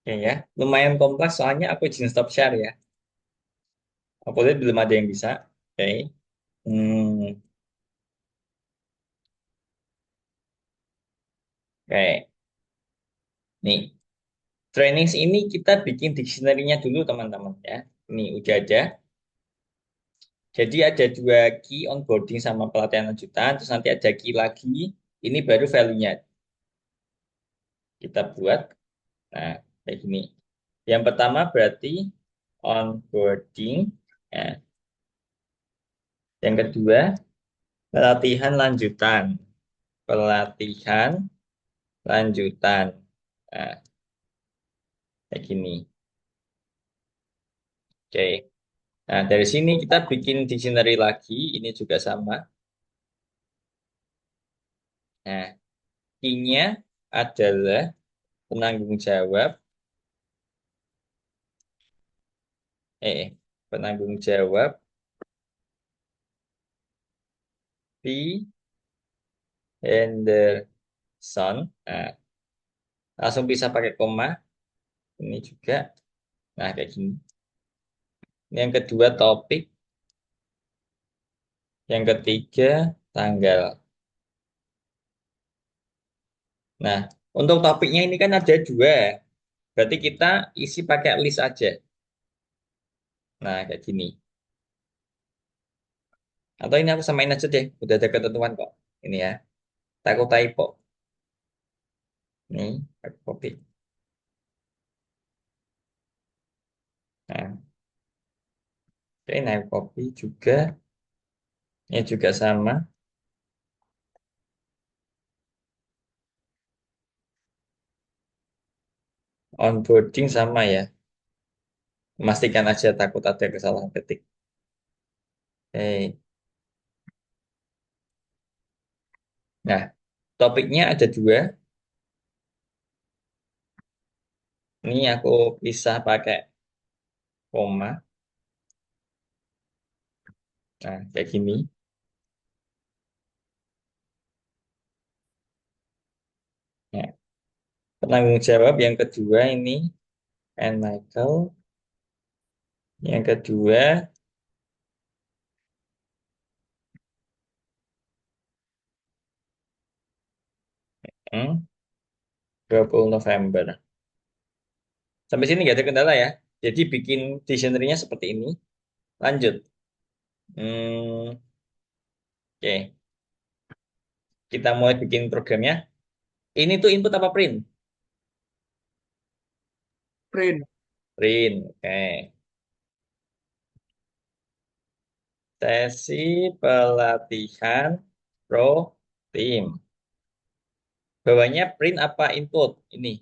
Oke ya, lumayan kompleks soalnya aku izin stop share ya. Aku lihat belum ada yang bisa. Oke. Hmm, oke. Nih, trainings ini kita bikin dictionary-nya dulu teman-teman ya. Ini udah ada. Jadi ada dua key onboarding sama pelatihan lanjutan, terus nanti ada key lagi. Ini baru value-nya kita buat. Nah, kayak gini. Yang pertama berarti onboarding. Nah, yang kedua pelatihan lanjutan. Pelatihan lanjutan. Nah, kayak gini. Oke. Nah, dari sini kita bikin dictionary lagi. Ini juga sama. Nah, key-nya adalah penanggung jawab. Penanggung jawab P. Henderson. Nah, langsung bisa pakai koma. Ini juga. Nah, kayak gini. Yang kedua topik. Yang ketiga tanggal. Nah, untuk topiknya ini kan ada dua. Berarti kita isi pakai list aja. Nah, kayak gini. Atau ini aku samain aja deh. Udah ada ketentuan kok. Ini ya. Takut typo. Nih, aku copy. Nah, oke, nah aku copy juga. Ini juga sama. Onboarding sama ya. Memastikan aja takut ada kesalahan ketik. Oke. Nah, topiknya ada dua. Ini aku pisah pakai koma. Nah, kayak gini. Nah, penanggung jawab yang kedua ini and Michael. Yang kedua, hmm, 20 November. Sampai sini nggak ada kendala ya. Jadi bikin dictionary-nya seperti ini. Lanjut. Hmm, oke. Kita mulai bikin programnya. Ini tuh input apa print? Print. Print. Oke. Sesi pelatihan pro tim. Bawahnya print apa input? Ini.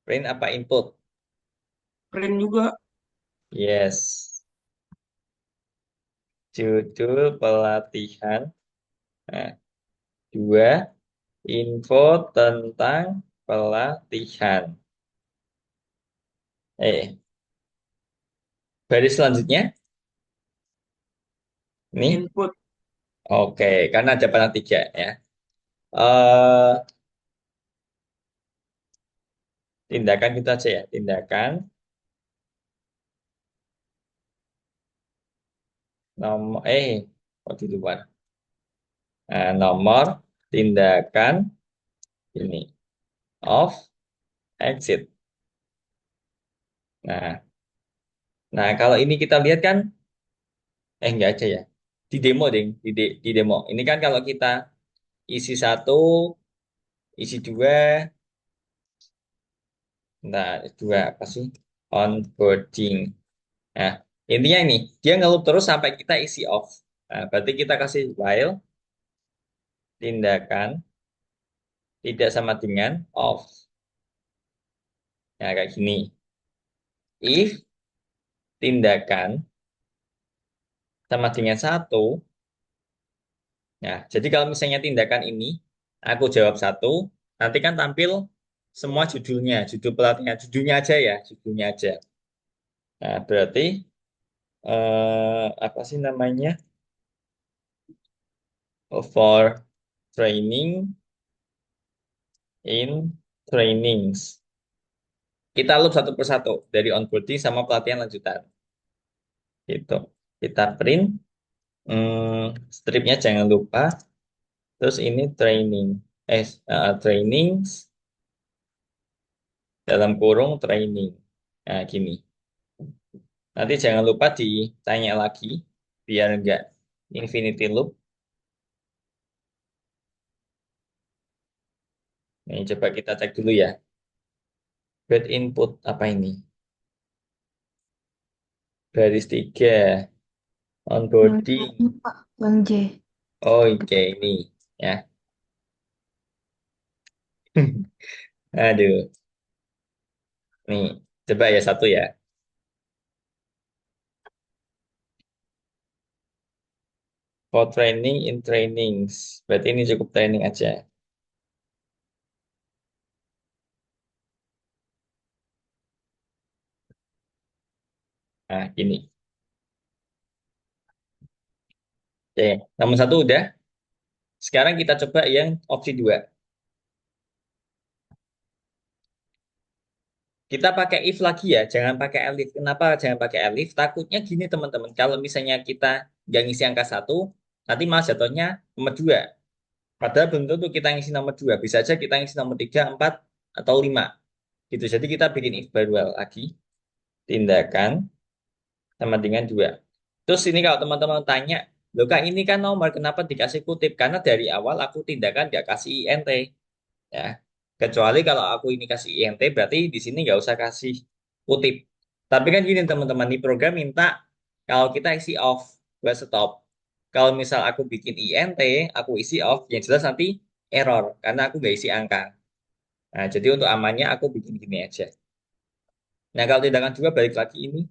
Print apa input? Print juga. Yes. Judul pelatihan. Nah, dua. Info tentang pelatihan. Eh, baris selanjutnya. Ini. Input. Oke, karena ada panel tiga ya. eh Tindakan kita aja ya. Tindakan nomor kok di luar. Nah, nomor tindakan ini off exit. Nah, nah kalau ini kita lihat kan enggak aja ya. Di demo ding, di demo. Ini kan kalau kita isi satu, isi dua, nah dua apa sih? Onboarding. Nah, intinya ini dia ngelup terus sampai kita isi off. Nah, berarti kita kasih while tindakan tidak sama dengan off. Nah, kayak gini. If tindakan sama dengan satu, nah, jadi kalau misalnya tindakan ini, aku jawab satu, nanti kan tampil semua judulnya, judul pelatihan, judulnya aja ya, judulnya aja. Nah, berarti apa sih namanya? Oh, for training, in trainings. Kita loop satu persatu dari onboarding sama pelatihan lanjutan. Gitu. Kita print, stripnya jangan lupa. Terus ini training, trainings dalam kurung training. Nah, gini. Nanti jangan lupa ditanya lagi biar enggak infinity loop. Nih, coba kita cek dulu ya. Bad input apa ini? Baris 3. Yang Onboarding. ini, Pak, yang J. Oh, oke ini ya. Aduh. Nih, coba ya satu ya. For training in trainings. Berarti ini cukup training aja. Nah, gini. Oke, nomor satu udah. Sekarang kita coba yang opsi 2. Kita pakai if lagi ya, jangan pakai elif. Kenapa jangan pakai elif? Takutnya gini teman-teman, kalau misalnya kita nggak ngisi angka 1, nanti malah jatuhnya nomor 2. Padahal belum tentu kita ngisi nomor 2. Bisa aja kita ngisi nomor 3, 4, atau 5. Gitu. Jadi kita bikin if baru lagi. Tindakan sama dengan 2. Terus ini kalau teman-teman tanya, loh Kak ini kan nomor, kenapa dikasih kutip? Karena dari awal aku tindakan nggak kasih INT. Ya. Kecuali kalau aku ini kasih INT, berarti di sini nggak usah kasih kutip. Tapi kan gini teman-teman, di program minta kalau kita isi off, buat stop. Kalau misal aku bikin INT, aku isi off, yang jelas nanti error, karena aku nggak isi angka. Nah, jadi untuk amannya aku bikin gini aja. Nah, kalau tindakan juga balik lagi ini,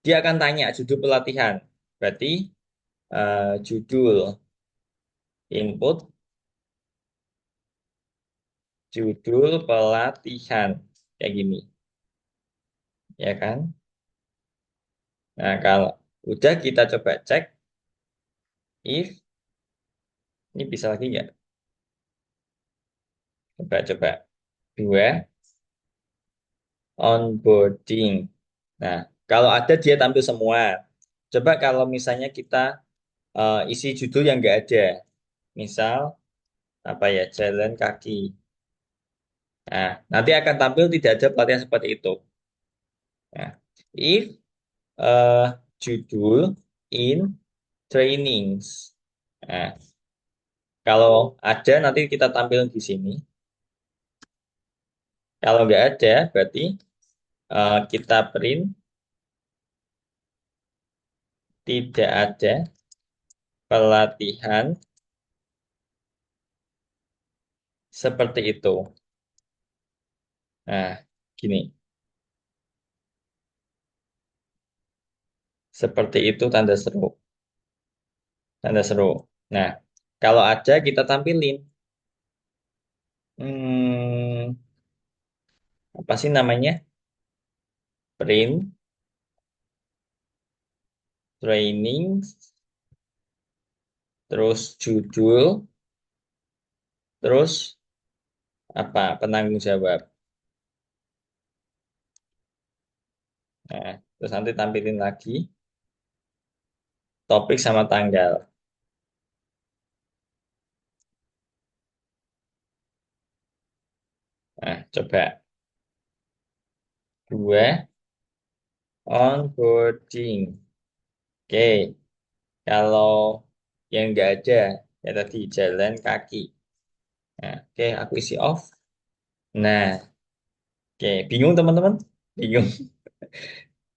dia akan tanya judul pelatihan. Berarti judul input, judul pelatihan. Kayak gini, ya kan? Nah, kalau udah kita coba cek if ini bisa lagi nggak? Coba-coba. 2 onboarding. Nah, kalau ada dia tampil semua. Coba kalau misalnya kita isi judul yang nggak ada. Misal apa ya? Jalan kaki. Nah, nanti akan tampil tidak ada pelatihan seperti itu. Nah, if eh, judul in trainings. Nah, kalau ada nanti kita tampil di sini. Kalau nggak ada, berarti kita print tidak ada pelatihan seperti itu. Nah, gini. Seperti itu tanda seru. Tanda seru. Nah, kalau ada kita tampilin. Hmm, apa sih namanya? Print, training, terus judul, terus apa? Penanggung jawab. Nah, terus nanti tampilin lagi topik sama tanggal. Nah, coba 2 onboarding. Oke, kalau yang nggak ada ya tadi jalan kaki. Nah, oke, aku isi off. Nah, oke, bingung teman-teman? Bingung.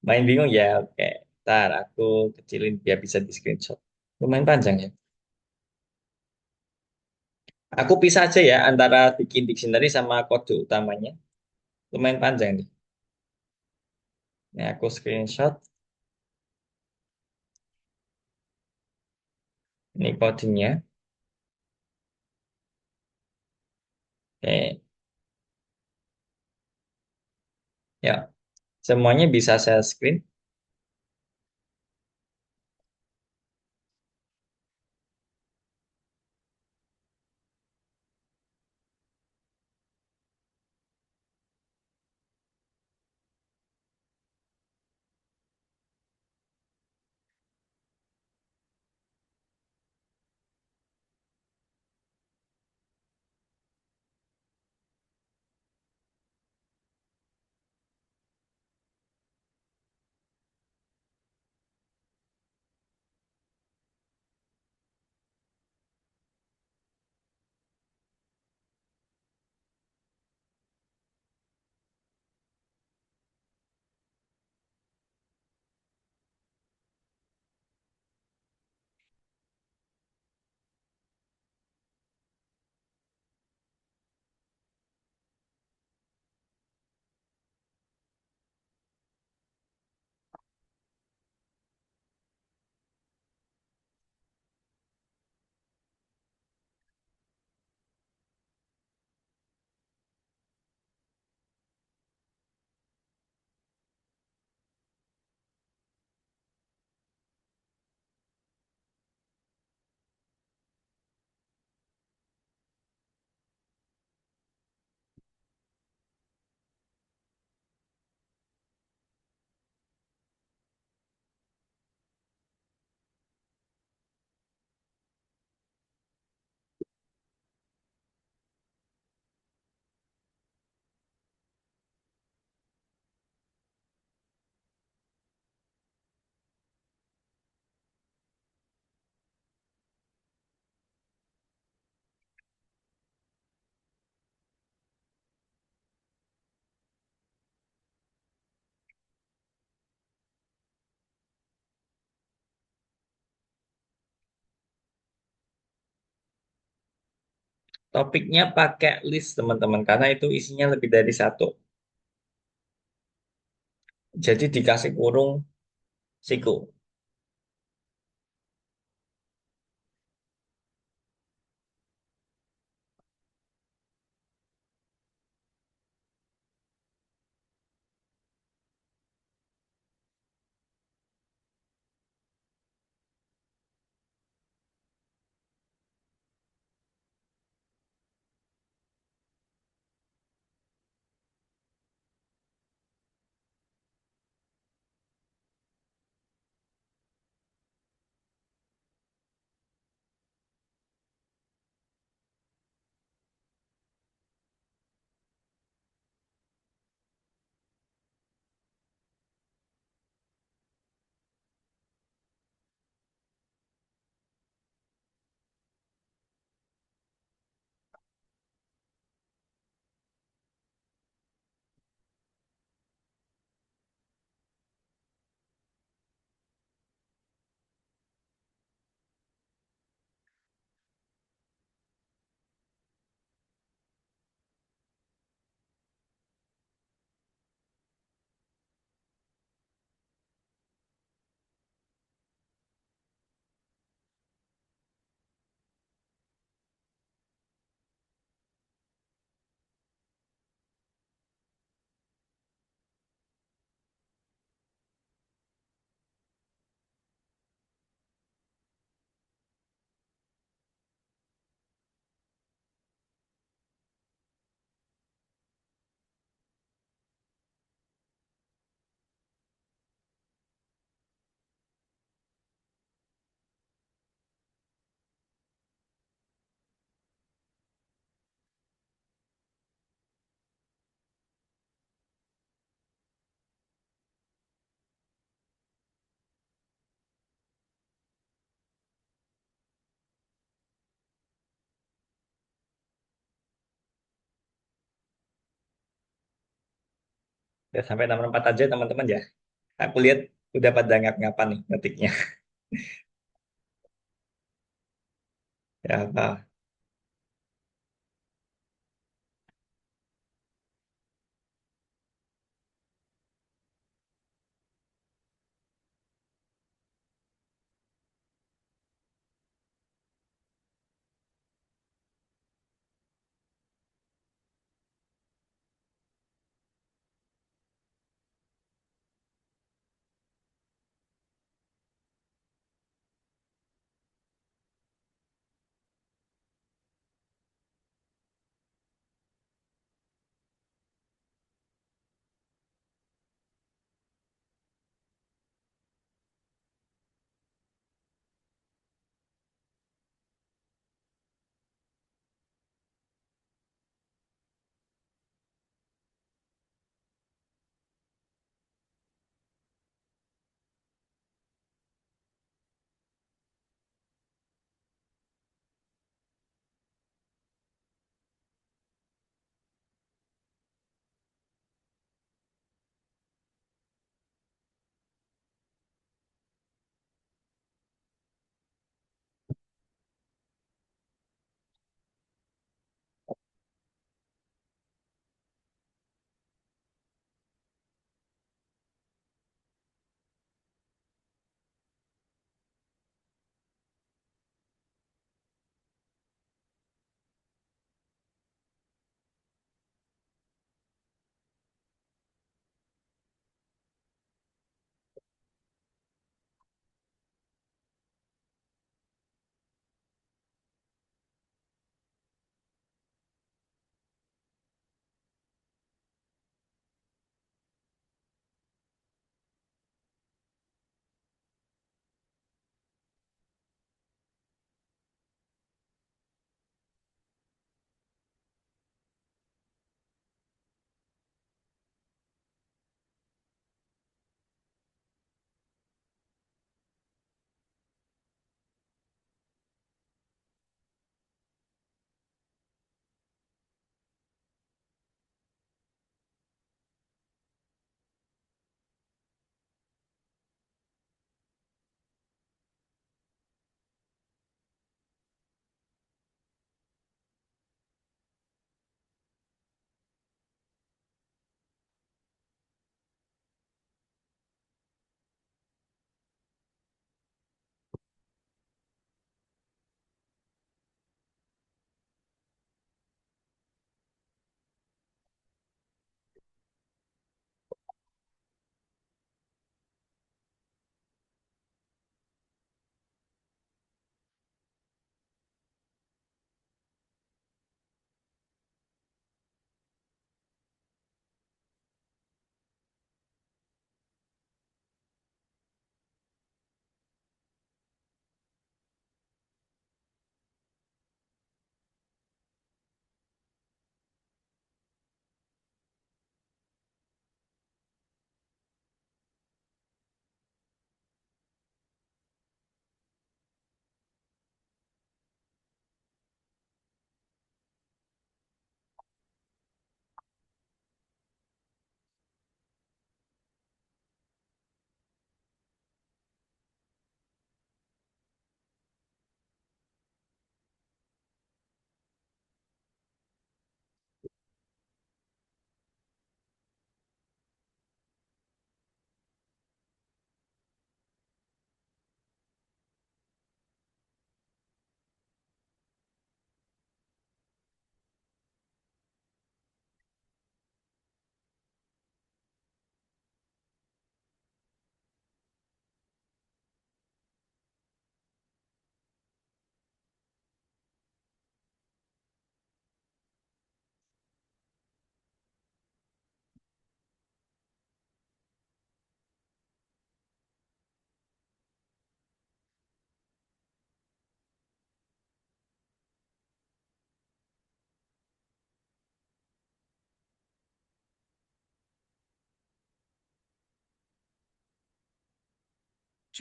Main bingung ya? Oke, ntar aku kecilin biar bisa di screenshot. Lumayan panjang ya. Aku pisah aja ya antara bikin dictionary sama kode utamanya. Lumayan panjang nih. Ini aku screenshot. Ini kodenya. Oke, ya. Semuanya bisa saya screen. Topiknya pakai list teman-teman karena itu isinya lebih dari satu. Jadi dikasih kurung siku. Ya, sampai nomor 4 aja teman-teman ya. Aku lihat udah pada ngap-ngapan nih ngetiknya. Ya, apa?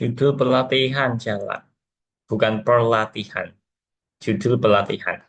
Judul pelatihan jalan, bukan perlatihan. Judul pelatihan.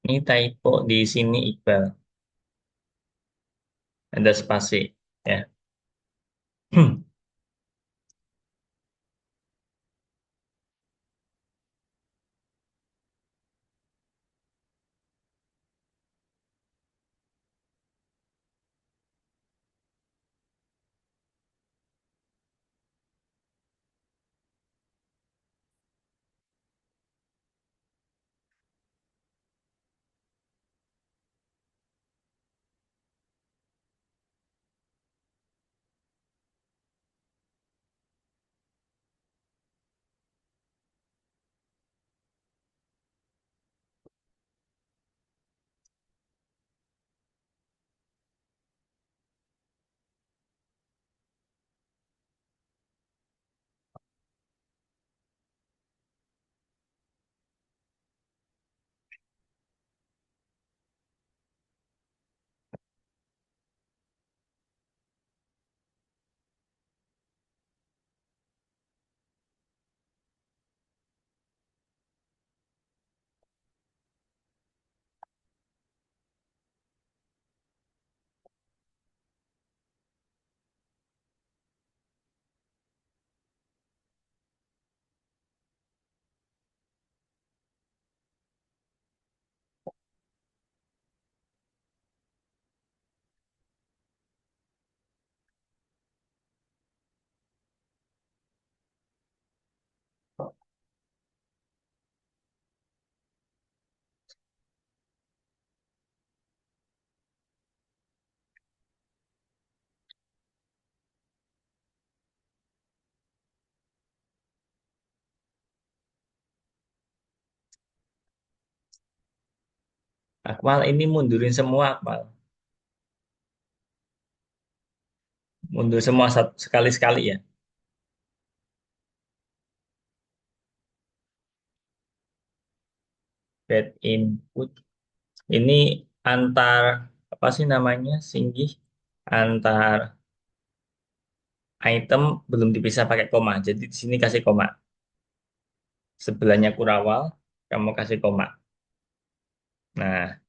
Ini typo di sini Iqbal. Ada spasi. Ya. Akmal ini mundurin semua Akmal. Mundur semua sekali-sekali ya. Bad input. Ini antar apa sih namanya? Singgih antar item belum dipisah pakai koma. Jadi di sini kasih koma. Sebelahnya kurawal, kamu kasih koma. Nah,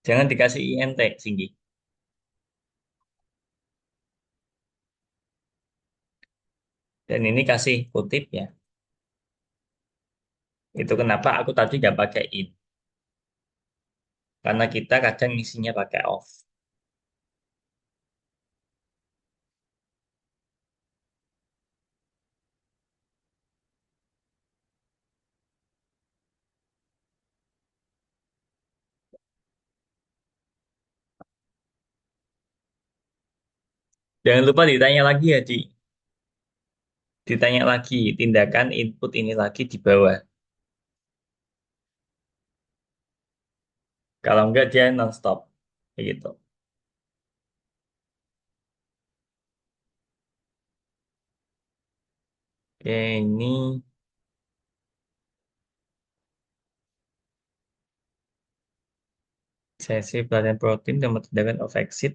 jangan dikasih int Singgih. Dan ini kasih kutip ya. Itu kenapa aku tadi nggak pakai in. Karena kita kadang ngisinya pakai off. Jangan lupa ditanya lagi ya, Di. Ditanya lagi, tindakan input ini lagi di bawah. Kalau enggak dia non-stop. Kayak gitu. Oke, ini sesi pelatihan protein dan tindakan of exit.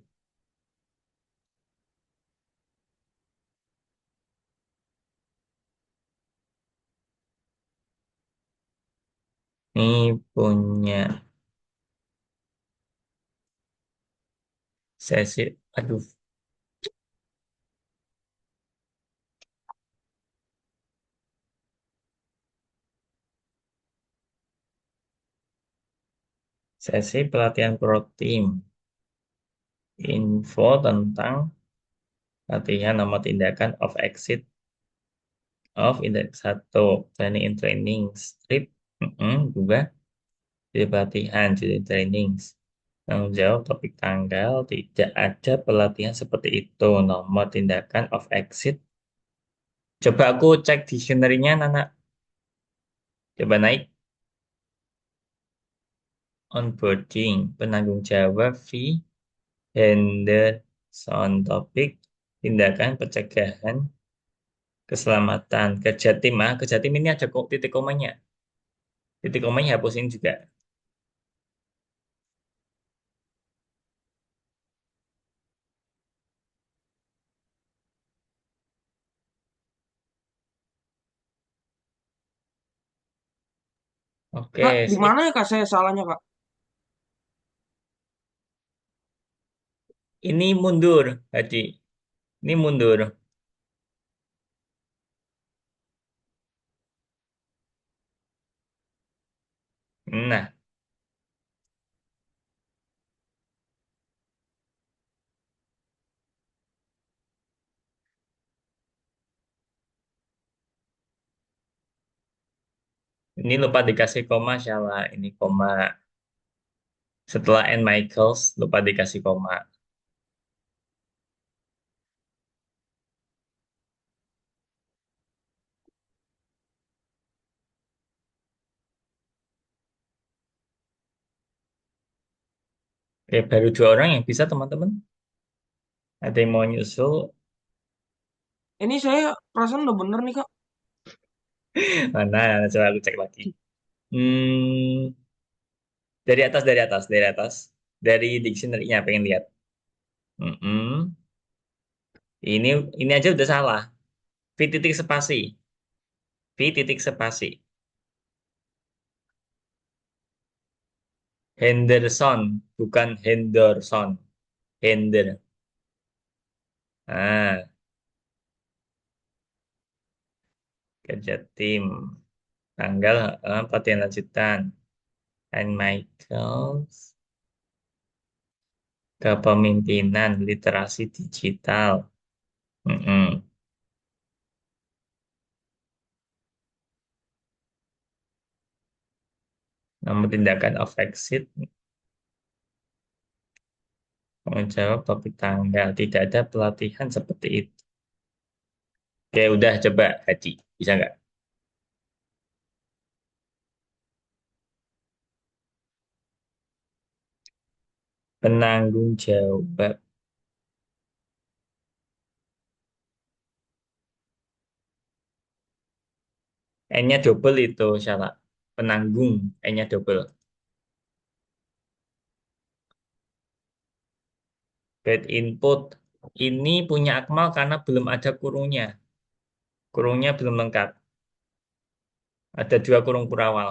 Ini punya sesi, aduh, sesi pelatihan protein. Info tentang latihan nomor tindakan of exit of index 1 training in training strip. Juga di pelatihan jadi training tanggung jawab topik tanggal tidak ada pelatihan seperti itu nomor tindakan of exit. Coba aku cek dictionary-nya Nana, coba naik onboarding penanggung jawab fee Henderson topik tindakan pencegahan keselamatan kerja tim. Kerja tim ini ada kok titik komanya. Titik komanya hapusin juga. Kak, Oke, di sip. mana ya Kak saya salahnya Kak? Ini mundur, Haji. Ini mundur. Nah, ini lupa dikasih koma, salah. Ini koma. Setelah N. Michaels, lupa dikasih koma. Oke, baru 2 orang yang bisa, teman-teman. Ada yang mau nyusul? Ini saya perasaan udah bener nih Kak. Mana? Coba aku cek lagi. Hmm, dari atas, dari atas, dari atas. Dari dictionary-nya, pengen lihat. Mm-mm. Ini ini aja udah salah. V titik spasi. V titik spasi. Henderson, bukan Henderson. Hender. Ah, kerja tim. Tanggal pelatihan lanjutan. And Michaels. Kepemimpinan literasi digital. Mm-mm. Nomor tindakan of exit. Menjawab topik tanggal. Tidak ada pelatihan seperti itu. Oke, udah coba Haji. Bisa nggak? Penanggung jawab. N-nya double itu salah. Penanggung. N-nya double. Bad input. Ini punya Akmal karena belum ada kurungnya. Kurungnya belum lengkap. Ada 2 kurung kurawal.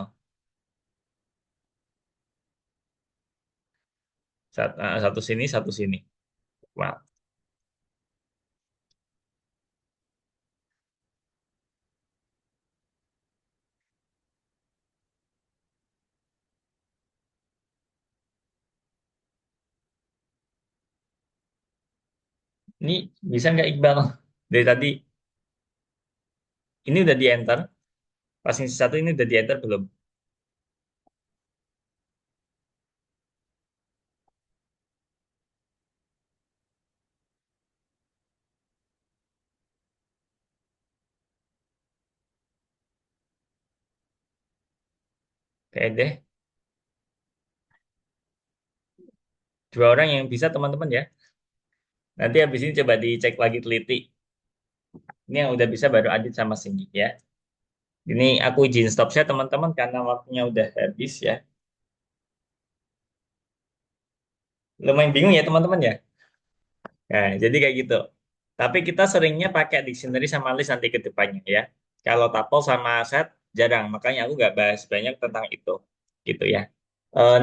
Satu sini, satu sini. Wah, ini bisa nggak Iqbal? Dari tadi, ini udah di enter. Pas yang satu ini udah di enter belum? Kayak deh. 2 orang yang bisa teman-teman ya. Nanti habis ini coba dicek lagi teliti. Ini yang udah bisa baru Adit sama Singgi ya. Ini aku izin stop share teman-teman karena waktunya udah habis ya. Lumayan bingung ya teman-teman ya. Nah, jadi kayak gitu. Tapi kita seringnya pakai dictionary sama list nanti ke depannya ya. Kalau tuple sama set jarang, makanya aku nggak bahas banyak tentang itu. Gitu ya.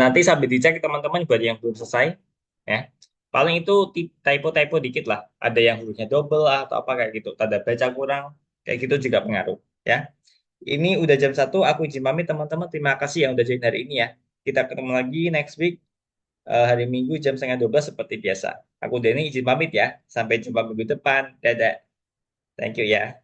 Nanti sambil dicek teman-teman buat yang belum selesai ya. Paling itu typo-typo dikit lah. Ada yang hurufnya double lah atau apa kayak gitu. Tanda baca kurang, kayak gitu juga pengaruh ya. Ini udah jam 1, aku izin pamit teman-teman. Terima kasih yang udah join hari ini ya. Kita ketemu lagi next week hari Minggu jam setengah 12 seperti biasa. Aku Denny izin pamit ya. Sampai jumpa minggu depan. Dadah. Thank you ya.